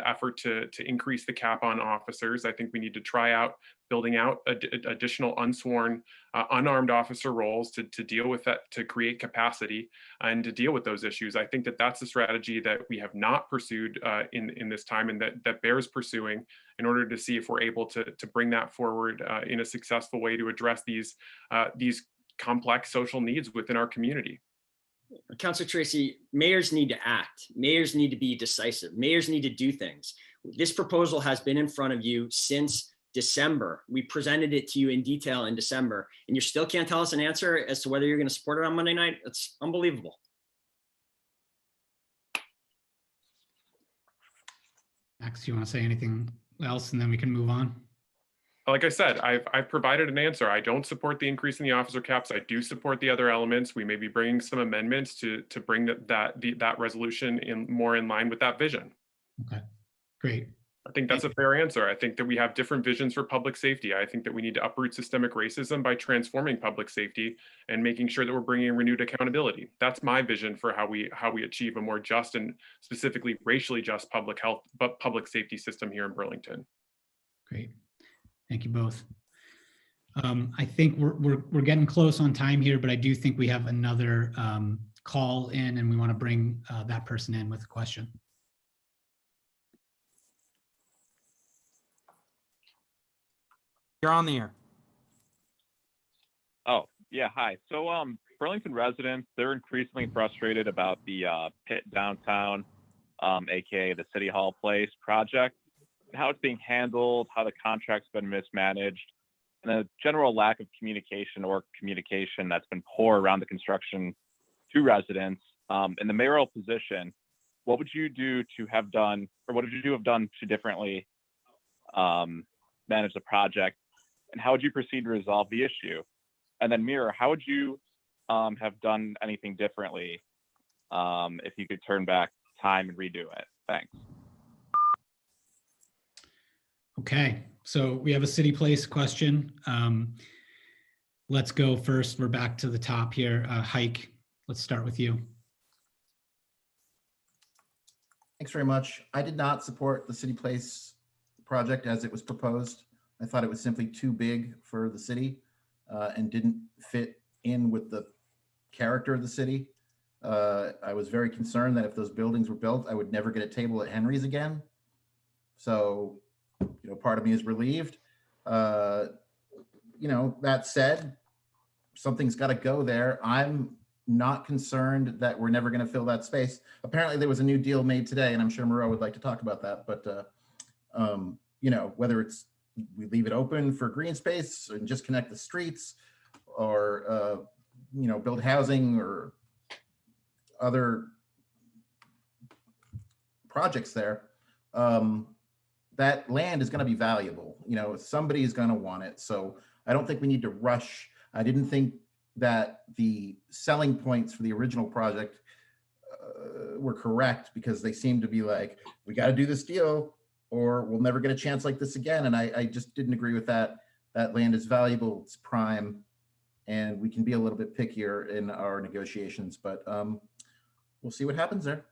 effort to increase the cap on officers. I think we need to try out building out additional unsworn, unarmed officer roles to deal with that, to create capacity and to deal with those issues. I think that that's a strategy that we have not pursued in this time, and that bears pursuing in order to see if we're able to bring that forward in a successful way to address these complex social needs within our community. Councilor Tracy, mayors need to act. Mayors need to be decisive. Mayors need to do things. This proposal has been in front of you since December. We presented it to you in detail in December, and you still can't tell us an answer as to whether you're going to support it on Monday night. That's unbelievable. Max, you want to say anything else and then we can move on? Like I said, I've provided an answer. I don't support the increase in the officer caps. I do support the other elements. We may be bringing some amendments to bring that resolution in more in line with that vision. Okay, great. I think that's a fair answer. I think that we have different visions for public safety. I think that we need to uproot systemic racism by transforming public safety and making sure that we're bringing renewed accountability. That's my vision for how we achieve a more just and specifically racially just public safety system here in Burlington. Great. Thank you both. I think we're getting close on time here, but I do think we have another call in and we want to bring that person in with a question. You're on the air. Oh, yeah, hi. So Burlington residents, they're increasingly frustrated about the pit downtown, aka the City Hall Place project, and how it's being handled, how the contract's been mismanaged, and a general lack of communication that's been poor around the construction to residents. In the mayoral position, what would you do to have done, or what would you have done to differently manage the project? And how would you proceed to resolve the issue? And then Miro, how would you have done anything differently if you could turn back time and redo it? Thanks. Okay, so we have a city place question. Let's go first. We're back to the top here. Haik, let's start with you. Thanks very much. I did not support the City Place project as it was proposed. I thought it was simply too big for the city and didn't fit in with the character of the city. I was very concerned that if those buildings were built, I would never get a table at Henry's again. So, part of me is relieved. That said, something's got to go there. I'm not concerned that we're never going to fill that space. Apparently there was a new deal made today, and I'm sure Miro would like to talk about that. But, whether it's we leave it open for green space and just connect the streets or, build housing or other projects there, that land is going to be valuable. Somebody is going to want it. So I don't think we need to rush. I didn't think that the selling points for the original project were correct because they seemed to be like, we got to do this deal or we'll never get a chance like this again. And I just didn't agree with that. That land is valuable, it's prime, and we can be a little bit pickier in our negotiations, but we'll see what happens there.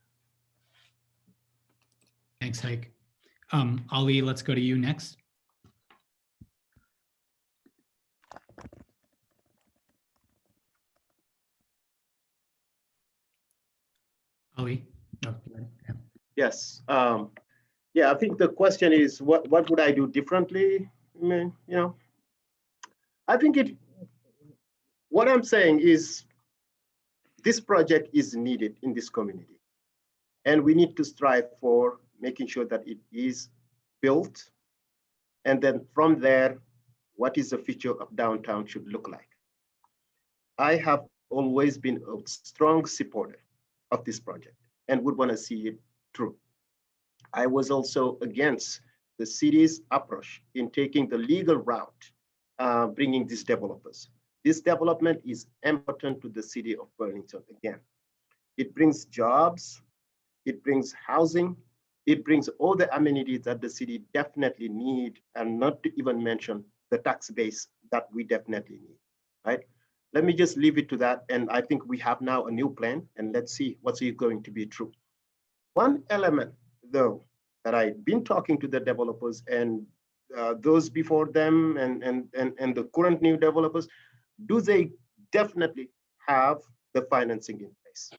Thanks, Haik. Ali, let's go to you next. Ali? Oh, yeah. Yes. I think the question is, what would I do differently? I think what I'm saying is this project is needed in this community. And we need to strive for making sure that it is built. And then from there, what is the future of downtown should look like. I have always been a strong supporter of this project and would want to see it through. I was also against the city's approach in taking the legal route, bringing these developers. This development is important to the city of Burlington again. It brings jobs, it brings housing, it brings all the amenities that the city definitely need, and not to even mention the tax base that we definitely need, right? Let me just leave it to that. And I think we have now a new plan, and let's see what's going to be true. One element, though, that I've been talking to the developers and those before them and the current new developers, do they definitely have the financing in place?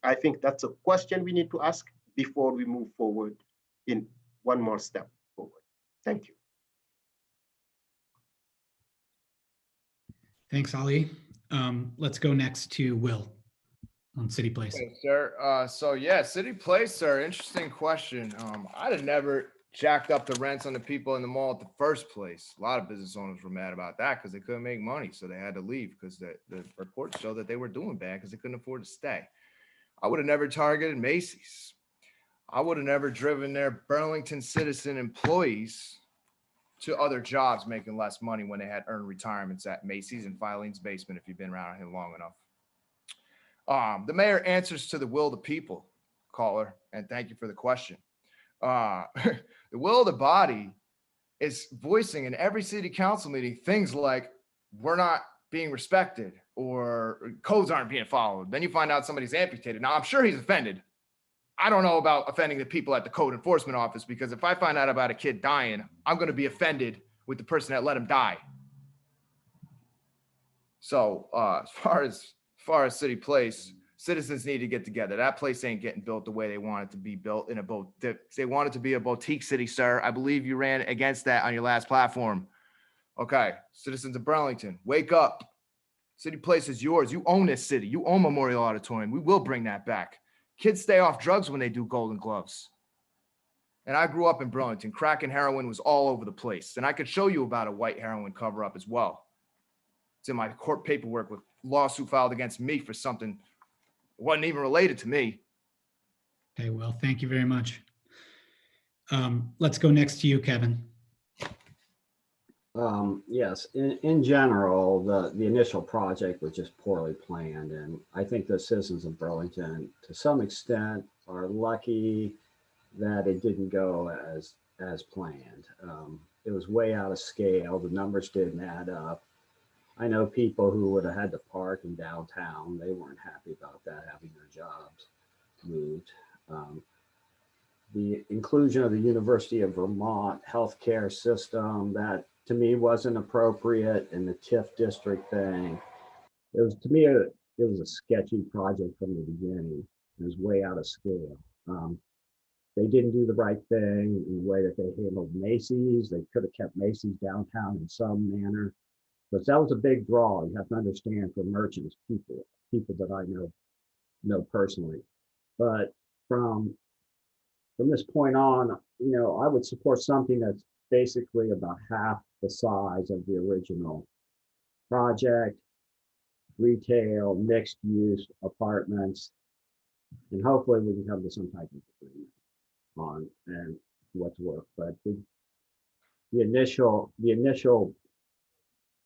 I think that's a question we need to ask before we move forward in one more step forward. Thank you. Thanks, Ali. Let's go next to Will on City Place. Okay, sir. So yeah, City Place, sir. Interesting question. I'd have never jacked up the rents on the people in the mall at the first place. A lot of business owners were mad about that because they couldn't make money, so they had to leave because the reports show that they were doing bad because they couldn't afford to stay. I would have never targeted Macy's. I would have never driven their Burlington citizen employees to other jobs making less money when they had earned retirements at Macy's and Filene's basement, if you've been around here long enough. The mayor answers to the will of the people, caller, and thank you for the question. The will of the body is voicing in every city council meeting things like we're not being respected or codes aren't being followed. Then you find out somebody's amputated. Now, I'm sure he's offended. I don't know about offending the people at the code enforcement office, because if I find out about a kid dying, I'm going to be offended with the person that let him die. So as far as City Place, citizens need to get together. That place ain't getting built the way they want it to be built. They want it to be a boutique city, sir. I believe you ran against that on your last platform. Okay, citizens of Burlington, wake up. City Place is yours. You own this city. You own Memorial Auditorium. We will bring that back. Kids stay off drugs when they do Golden Gloves. And I grew up in Burlington. Crack and heroin was all over the place. And I could show you about a white heroin cover up as well. It's in my court paperwork with lawsuit filed against me for something that wasn't even related to me. Okay, well, thank you very much. Let's go next to you, Kevin. Yes, in general, the initial project was just poorly planned, and I think the citizens of Burlington, to some extent, are lucky that it didn't go as planned. It was way out of scale. The numbers didn't add up. I know people who would have had to park in downtown. They weren't happy about that, having their jobs moved. The inclusion of the University of Vermont healthcare system, that to me wasn't appropriate, and the TIF district thing. It was, to me, it was a sketchy project from the beginning. It was way out of scale. They didn't do the right thing in the way that they handled Macy's. They could have kept Macy's downtown in some manner, but that was a big draw. You have to understand, for merchants, people that I know personally. But from this point on, I would support something that's basically about half the size of the original project, retail, mixed use apartments, and hopefully we can come to some type of agreement on and what's work. But the initial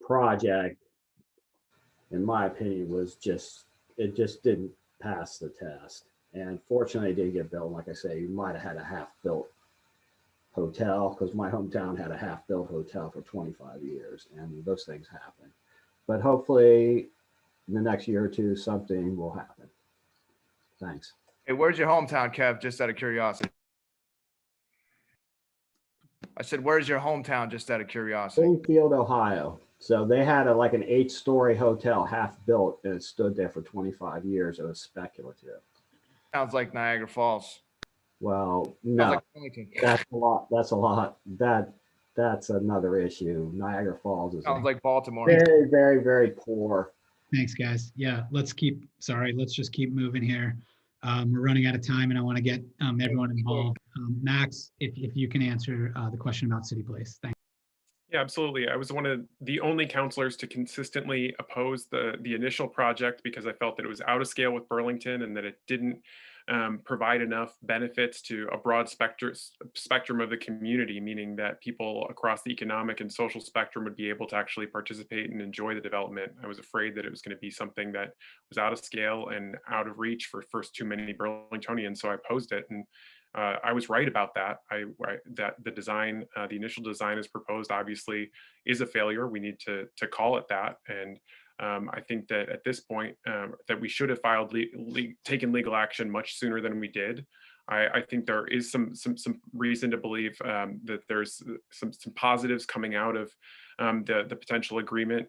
project, in my opinion, was just didn't pass the test. And fortunately, it didn't get built. Like I say, you might have had a half-built hotel, because my hometown had a half-built hotel for 25 years, and those things happen. But hopefully, in the next year or two, something will happen. Thanks. Hey, where's your hometown, Kev? Just out of curiosity. I said, where's your hometown? Just out of curiosity. Springfield, Ohio. So they had like an 8-story hotel, half-built, and it stood there for 25 years. It was speculative. Sounds like Niagara Falls. Well, no, like that's a lot. That's another issue. Niagara Falls is sounds like Baltimore. Very, very, very poor. Thanks, guys. Yeah, let's just keep moving here. We're running out of time, and I want to get everyone involved. Max, if you can answer the question about City Place. Thanks. Yeah, absolutely. I was one of the only counselors to consistently oppose the initial project, because I felt that it was out of scale with Burlington and that it didn't provide enough benefits to a broad spectrum of the community, meaning that people across the economic and social spectrum would be able to actually participate and enjoy the development. I was afraid that it was going to be something that was out of scale and out of reach for first too many Burlingtonians, so I opposed it. And I was right about that. That the design, the initial design as proposed, obviously is a failure. We need to call it that. And I think that at this point that we should have taken legal action much sooner than we did. I think there is some reason to believe that there's some positives coming out of the potential agreement.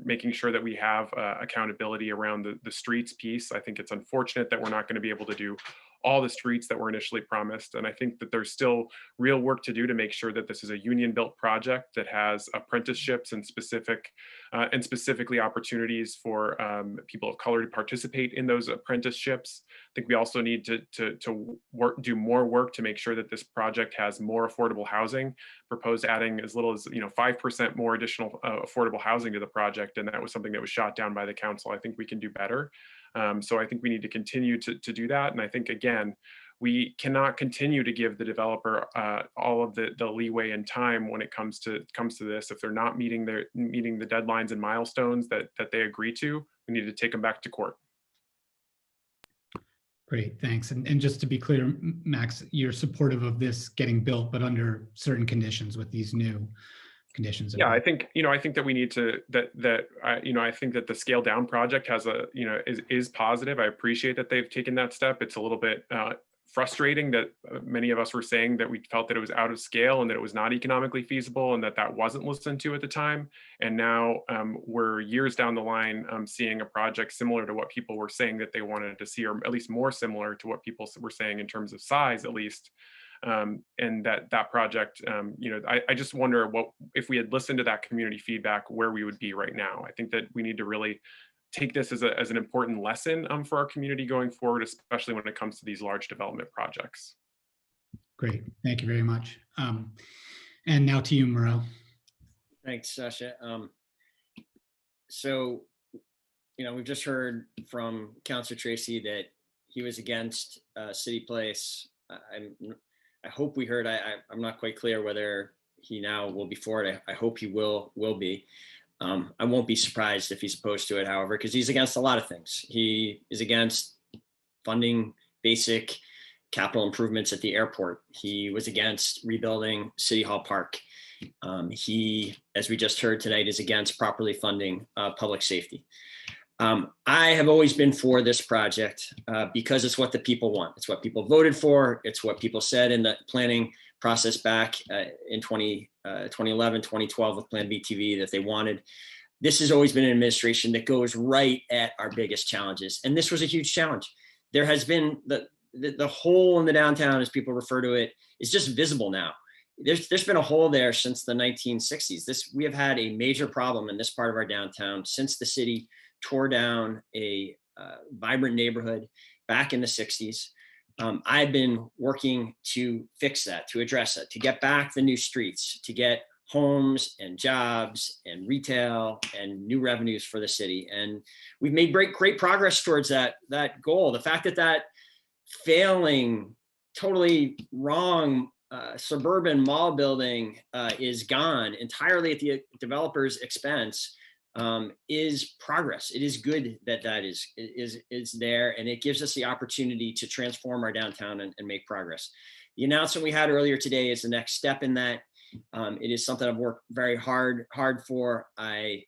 Making sure that we have accountability around the streets piece. I think it's unfortunate that we're not going to be able to do all the streets that were initially promised. And I think that there's still real work to do to make sure that this is a union built project that has apprenticeships and specifically opportunities for people of color to participate in those apprenticeships. I think we also need to do more work to make sure that this project has more affordable housing. Proposed adding as little as 5% more additional affordable housing to the project, and that was something that was shot down by the council. I think we can do better. So I think we need to continue to do that. And I think, again, we cannot continue to give the developer all of the leeway and time when it comes to this. If they're not meeting the deadlines and milestones that they agree to, we need to take them back to court. Great, thanks. And just to be clear, Max, you're supportive of this getting built, but under certain conditions with these new conditions. Yeah, I think that we need to, I think that the scale down project has is positive. I appreciate that they've taken that step. It's a little bit frustrating that many of us were saying that we felt that it was out of scale and that it was not economically feasible and that wasn't listened to at the time. And now we're years down the line seeing a project similar to what people were saying that they wanted to see, or at least more similar to what people were saying in terms of size, at least. And that project, I just wonder what if we had listened to that community feedback, where we would be right now. I think that we need to really take this as an important lesson for our community going forward, especially when it comes to these large development projects. Great, thank you very much. And now to you, Miro. Thanks, Sasha. So, we've just heard from Councilor Tracy that he was against City Place. I hope we heard, I'm not quite clear whether he now will be for it. I hope he will be. I won't be surprised if he's opposed to it, however, because he's against a lot of things. He is against funding basic capital improvements at the airport. He was against rebuilding City Hall Park. He, as we just heard tonight, is against properly funding public safety. I have always been for this project because it's what the people want. It's what people voted for. It's what people said in the planning process back in 2011, 2012 with Plan BTV that they wanted. This has always been an administration that goes right at our biggest challenges. And this was a huge challenge. There has been the hole in the downtown, as people refer to it, is just visible now. There's been a hole there since the 1960s. We have had a major problem in this part of our downtown since the city tore down a vibrant neighborhood back in the 60s. I've been working to fix that, to address it, to get back the new streets, to get homes and jobs and retail and new revenues for the city. And we've made great progress towards that goal. The fact that failing, totally wrong suburban mall building is gone entirely at the developer's expense is progress. It is good that is there, and it gives us the opportunity to transform our downtown and make progress. The announcement we had earlier today is the next step in that. It is something I've worked very hard for. I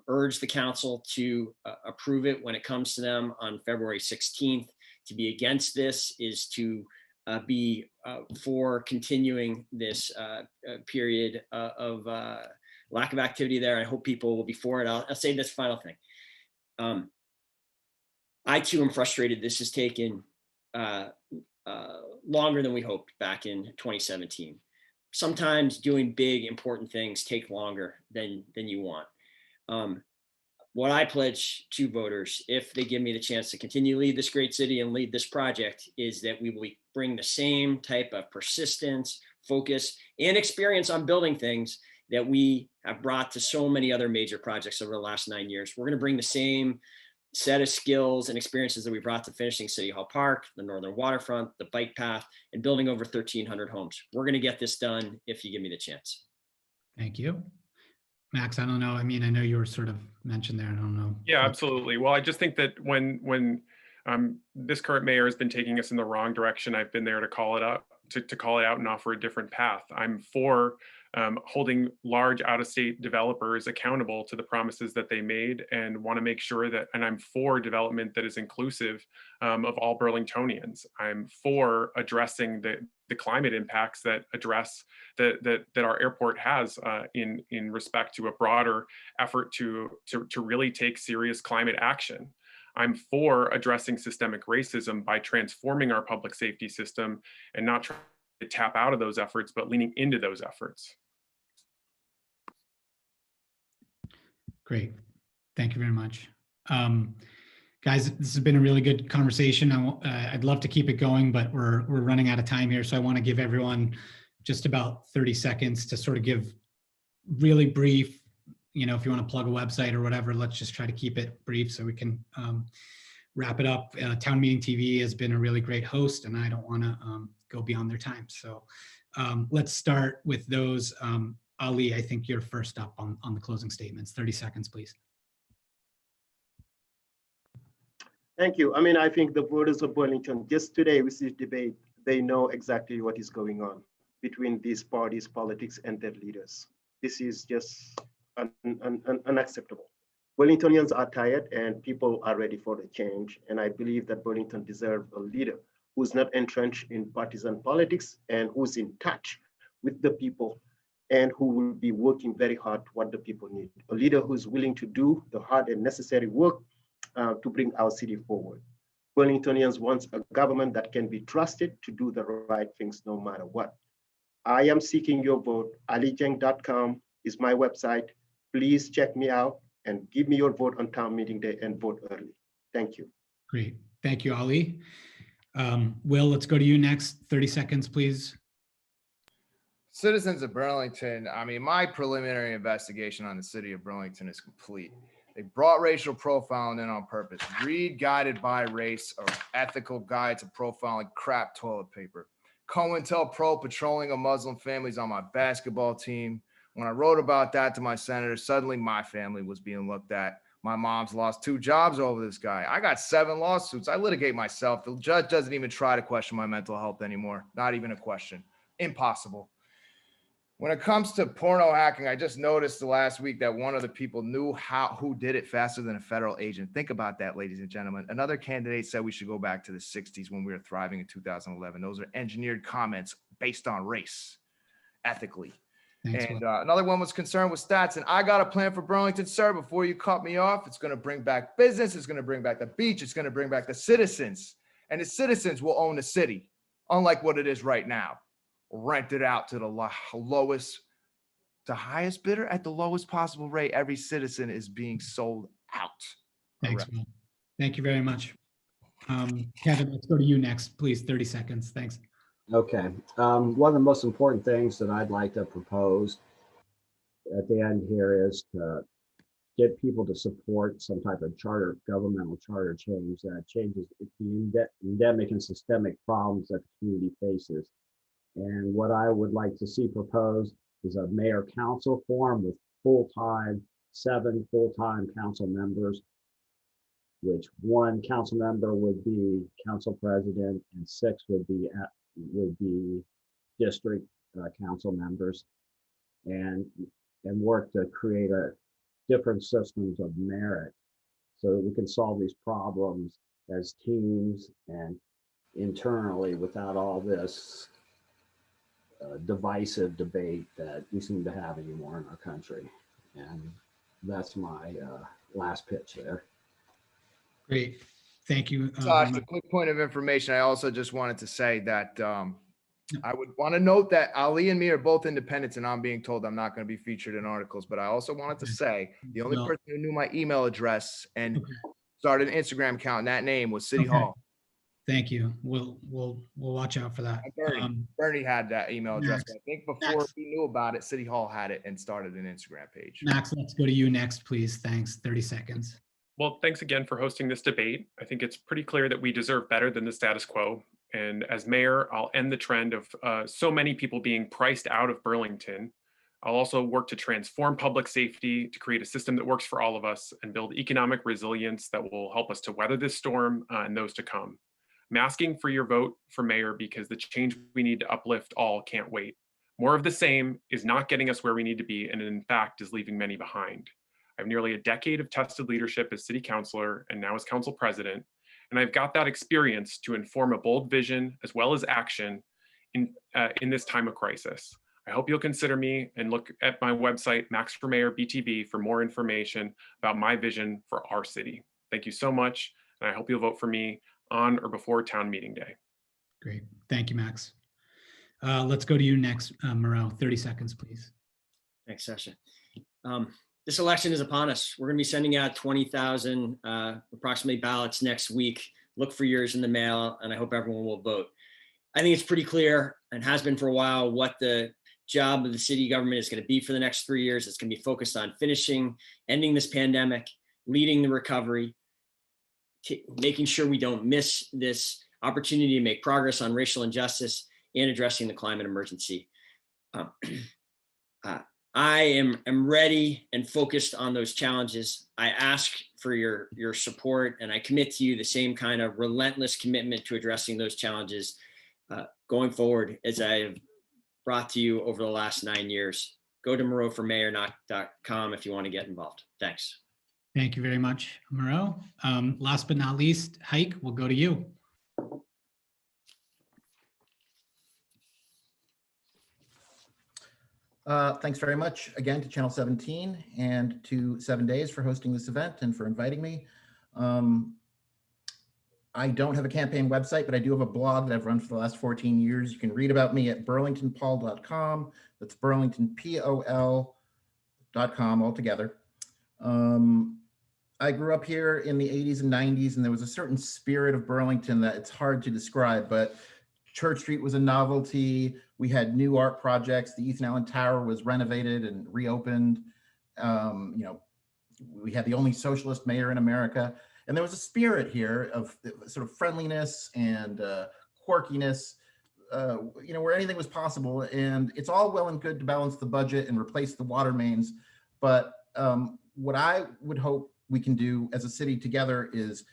urge the council to approve it when it comes to them on February 16th. To be against this is to be for continuing this period of lack of activity there. I hope people will be for it. I'll say this final thing. I too am frustrated. This has taken longer than we hoped back in 2017. Sometimes doing big, important things take longer than you want. What I pledge to voters, if they give me the chance to continue to lead this great city and lead this project, is that we will bring the same type of persistence, focus, and experience on building things that we have brought to so many other major projects over the last 9 years. We're going to bring the same set of skills and experiences that we brought to finishing City Hall Park, the Northern Waterfront, the bike path, and building over 1,300 homes. We're going to get this done if you give me the chance. Thank you. Max, I don't know. I mean, I know you were sort of mentioned there. I don't know. Yeah, absolutely. Well, I just think that when this current mayor has been taking us in the wrong direction, I've been there to call it up, to call it out and offer a different path. I'm for holding large out-of-state developers accountable to the promises that they made, and want to make sure that, and I'm for development that is inclusive of all Burlingtonians. I'm for addressing the climate impacts that address that our airport has in respect to a broader effort to really take serious climate action. I'm for addressing systemic racism by transforming our public safety system and not trying to tap out of those efforts, but leaning into those efforts. Great. Thank you very much. Guys, this has been a really good conversation. I'd love to keep it going, but we're running out of time here. So I want to give everyone just about 30 seconds to sort of give really brief, if you want to plug a website or whatever, let's just try to keep it brief so we can wrap it up. Town Meeting TV has been a really great host, and I don't want to go beyond their time. So let's start with those. Ali, I think you're first up on the closing statements. 30 seconds, please. Thank you. I mean, I think the voters of Burlington, just today with this debate, they know exactly what is going on between these parties, politics, and their leaders. This is just unacceptable. Burlingtonians are tired and people are ready for a change. And I believe that Burlington deserves a leader who's not entrenched in partisan politics and who's in touch with the people and who will be working very hard what the people need. A leader who's willing to do the hard and necessary work to bring our city forward. Burlingtonians want a government that can be trusted to do the right things no matter what. I am seeking your vote. alidieng.com is my website. Please check me out and give me your vote on town meeting day and vote early. Thank you. Great. Thank you, Ali. Will, let's go to you next. 30 seconds, please. Citizens of Burlington, I mean, my preliminary investigation on the city of Burlington is complete. They brought racial profiling in on purpose. Read Guided by Race, or ethical guide to profiling crap toilet paper. COINTELPRO patrolling of Muslim families on my basketball team. When I wrote about that to my senator, suddenly my family was being looked at. My mom's lost 2 jobs over this guy. I got 7 lawsuits. I litigate myself. The judge doesn't even try to question my mental health anymore. Not even a question. Impossible. When it comes to porno hacking, I just noticed the last week that one of the people knew who did it faster than a federal agent. Think about that, ladies and gentlemen. Another candidate said we should go back to the 60s when we were thriving in 2011. Those are engineered comments based on race, ethically. Thanks, And another one was concerned with stats. And I got a plan for Burlington, sir. Before you cut me off, it's going to bring back business. It's going to bring back the beach. It's going to bring back the citizens. And the citizens will own the city, unlike what it is right now. Rent it out to the lowest, the highest bidder at the lowest possible rate. Every citizen is being sold out. Thanks, Will. Thank you very much. Kevin, let's go to you next, please. 30 seconds. Thanks. Okay. One of the most important things that I'd like to propose at the end here is to get people to support some type of charter, governmental charter change that changes the endemic and systemic problems that the community faces. And what I would like to see proposed is a mayor council form with 7 full-time council members, which 1 council member would be council president and 6 would be district council members, and work to create different systems of merit so that we can solve these problems as teams and internally without all this divisive debate that we seem to have anymore in our country. And that's my last pitch there. Great. Thank you. Josh, a quick point of information. I also just wanted to say that I would want to note that Ali and me are both independents, and I'm being told I'm not going to be featured in articles. But I also wanted to say the only person who knew my email address and started an Instagram account in that name was City Hall. Thank you. We'll watch out for that. Bernie had that email address. But I think before he knew about it, City Hall had it and started an Instagram page. Max, let's go to you next, please. Thanks. 30 seconds. Well, thanks again for hosting this debate. I think it's pretty clear that we deserve better than the status quo. And as mayor, I'll end the trend of so many people being priced out of Burlington. I'll also work to transform public safety to create a system that works for all of us and build economic resilience that will help us to weather this storm and those to come. I'm asking for your vote for mayor because the change we need to uplift all can't wait. More of the same is not getting us where we need to be, and in fact is leaving many behind. I have nearly a decade of tested leadership as city councilor and now as council president, and I've got that experience to inform a bold vision as well as action in this time of crisis. I hope you'll consider me and look at my website, Max for Mayor BTV, for more information about my vision for our city. Thank you so much, and I hope you'll vote for me on or before town meeting day. Great. Thank you, Max. Let's go to you next, Miro. 30 seconds, please. Thanks, Sasha. This election is upon us. We're going to be sending out 20,000 approximately ballots next week. Look for yours in the mail, and I hope everyone will vote. I think it's pretty clear, and has been for a while, what the job of the city government is going to be for the next 3 years. It's going to be focused on ending this pandemic, leading the recovery, making sure we don't miss this opportunity to make progress on racial injustice and addressing the climate emergency. I am ready and focused on those challenges. I ask for your support, and I commit to you the same kind of relentless commitment to addressing those challenges going forward as I have brought to you over the last 9 years. Go to MiroForMayor.com if you want to get involved. Thanks. Thank you very much, Miro. Last but not least, Haik, we'll go to you. Thanks very much again to Channel 17 and to 7 Days for hosting this event and for inviting me. I don't have a campaign website, but I do have a blog that I've run for the last 14 years. You can read about me at burlingtonpol.com. That's burlingtonpol.com altogether. I grew up here in the 80s and 90s, and there was a certain spirit of Burlington that it's hard to describe, but Church Street was a novelty. We had new art projects. The Ethan Allen Tower was renovated and reopened. We had the only socialist mayor in America. And there was a spirit here of sort of friendliness and quirkiness, where anything was possible. And it's all well and good to balance the budget and replace the water mains. But what I would hope we can do as a city together is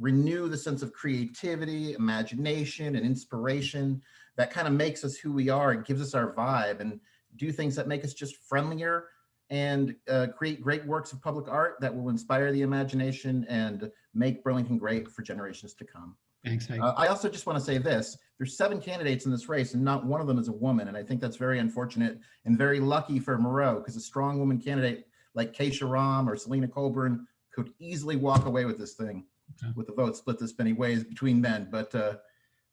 renew the sense of creativity, imagination, and inspiration that kind of makes us who we are and gives us our vibe, and do things that make us just friendlier, and create great works of public art that will inspire the imagination and make Burlington great for generations to come. Thanks, Haik. I also just want to say this: there's 7 candidates in this race, and not one of them is a woman, and I think that's very unfortunate and very lucky for Miro, because a strong woman candidate like Keisha Ram or Selena Colburn could easily walk away with this thing, with the vote split this many ways between men. But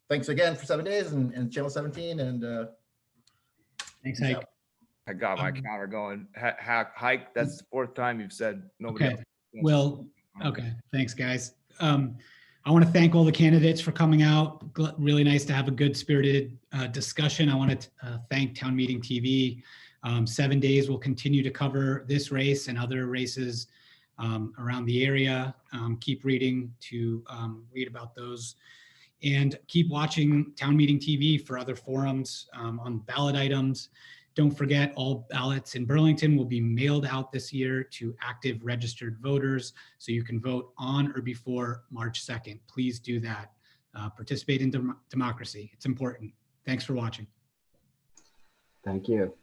thanks again for 7 Days and Channel 17, and thanks, Haik. I got my counter going. Haik, that's the 4th time you've said nobody Okay. else. Well, okay. Thanks, guys. I want to thank all the candidates for coming out. Really nice to have a good spirited discussion. I want to thank Town Meeting TV. 7 Days will continue to cover this race and other races around the area. Keep reading to read about those, and keep watching Town Meeting TV for other forums on ballot items. Don't forget, all ballots in Burlington will be mailed out this year to active registered voters, so you can vote on or before March 2nd. Please do that. Participate in democracy. It's important. Thanks for watching. Thank you.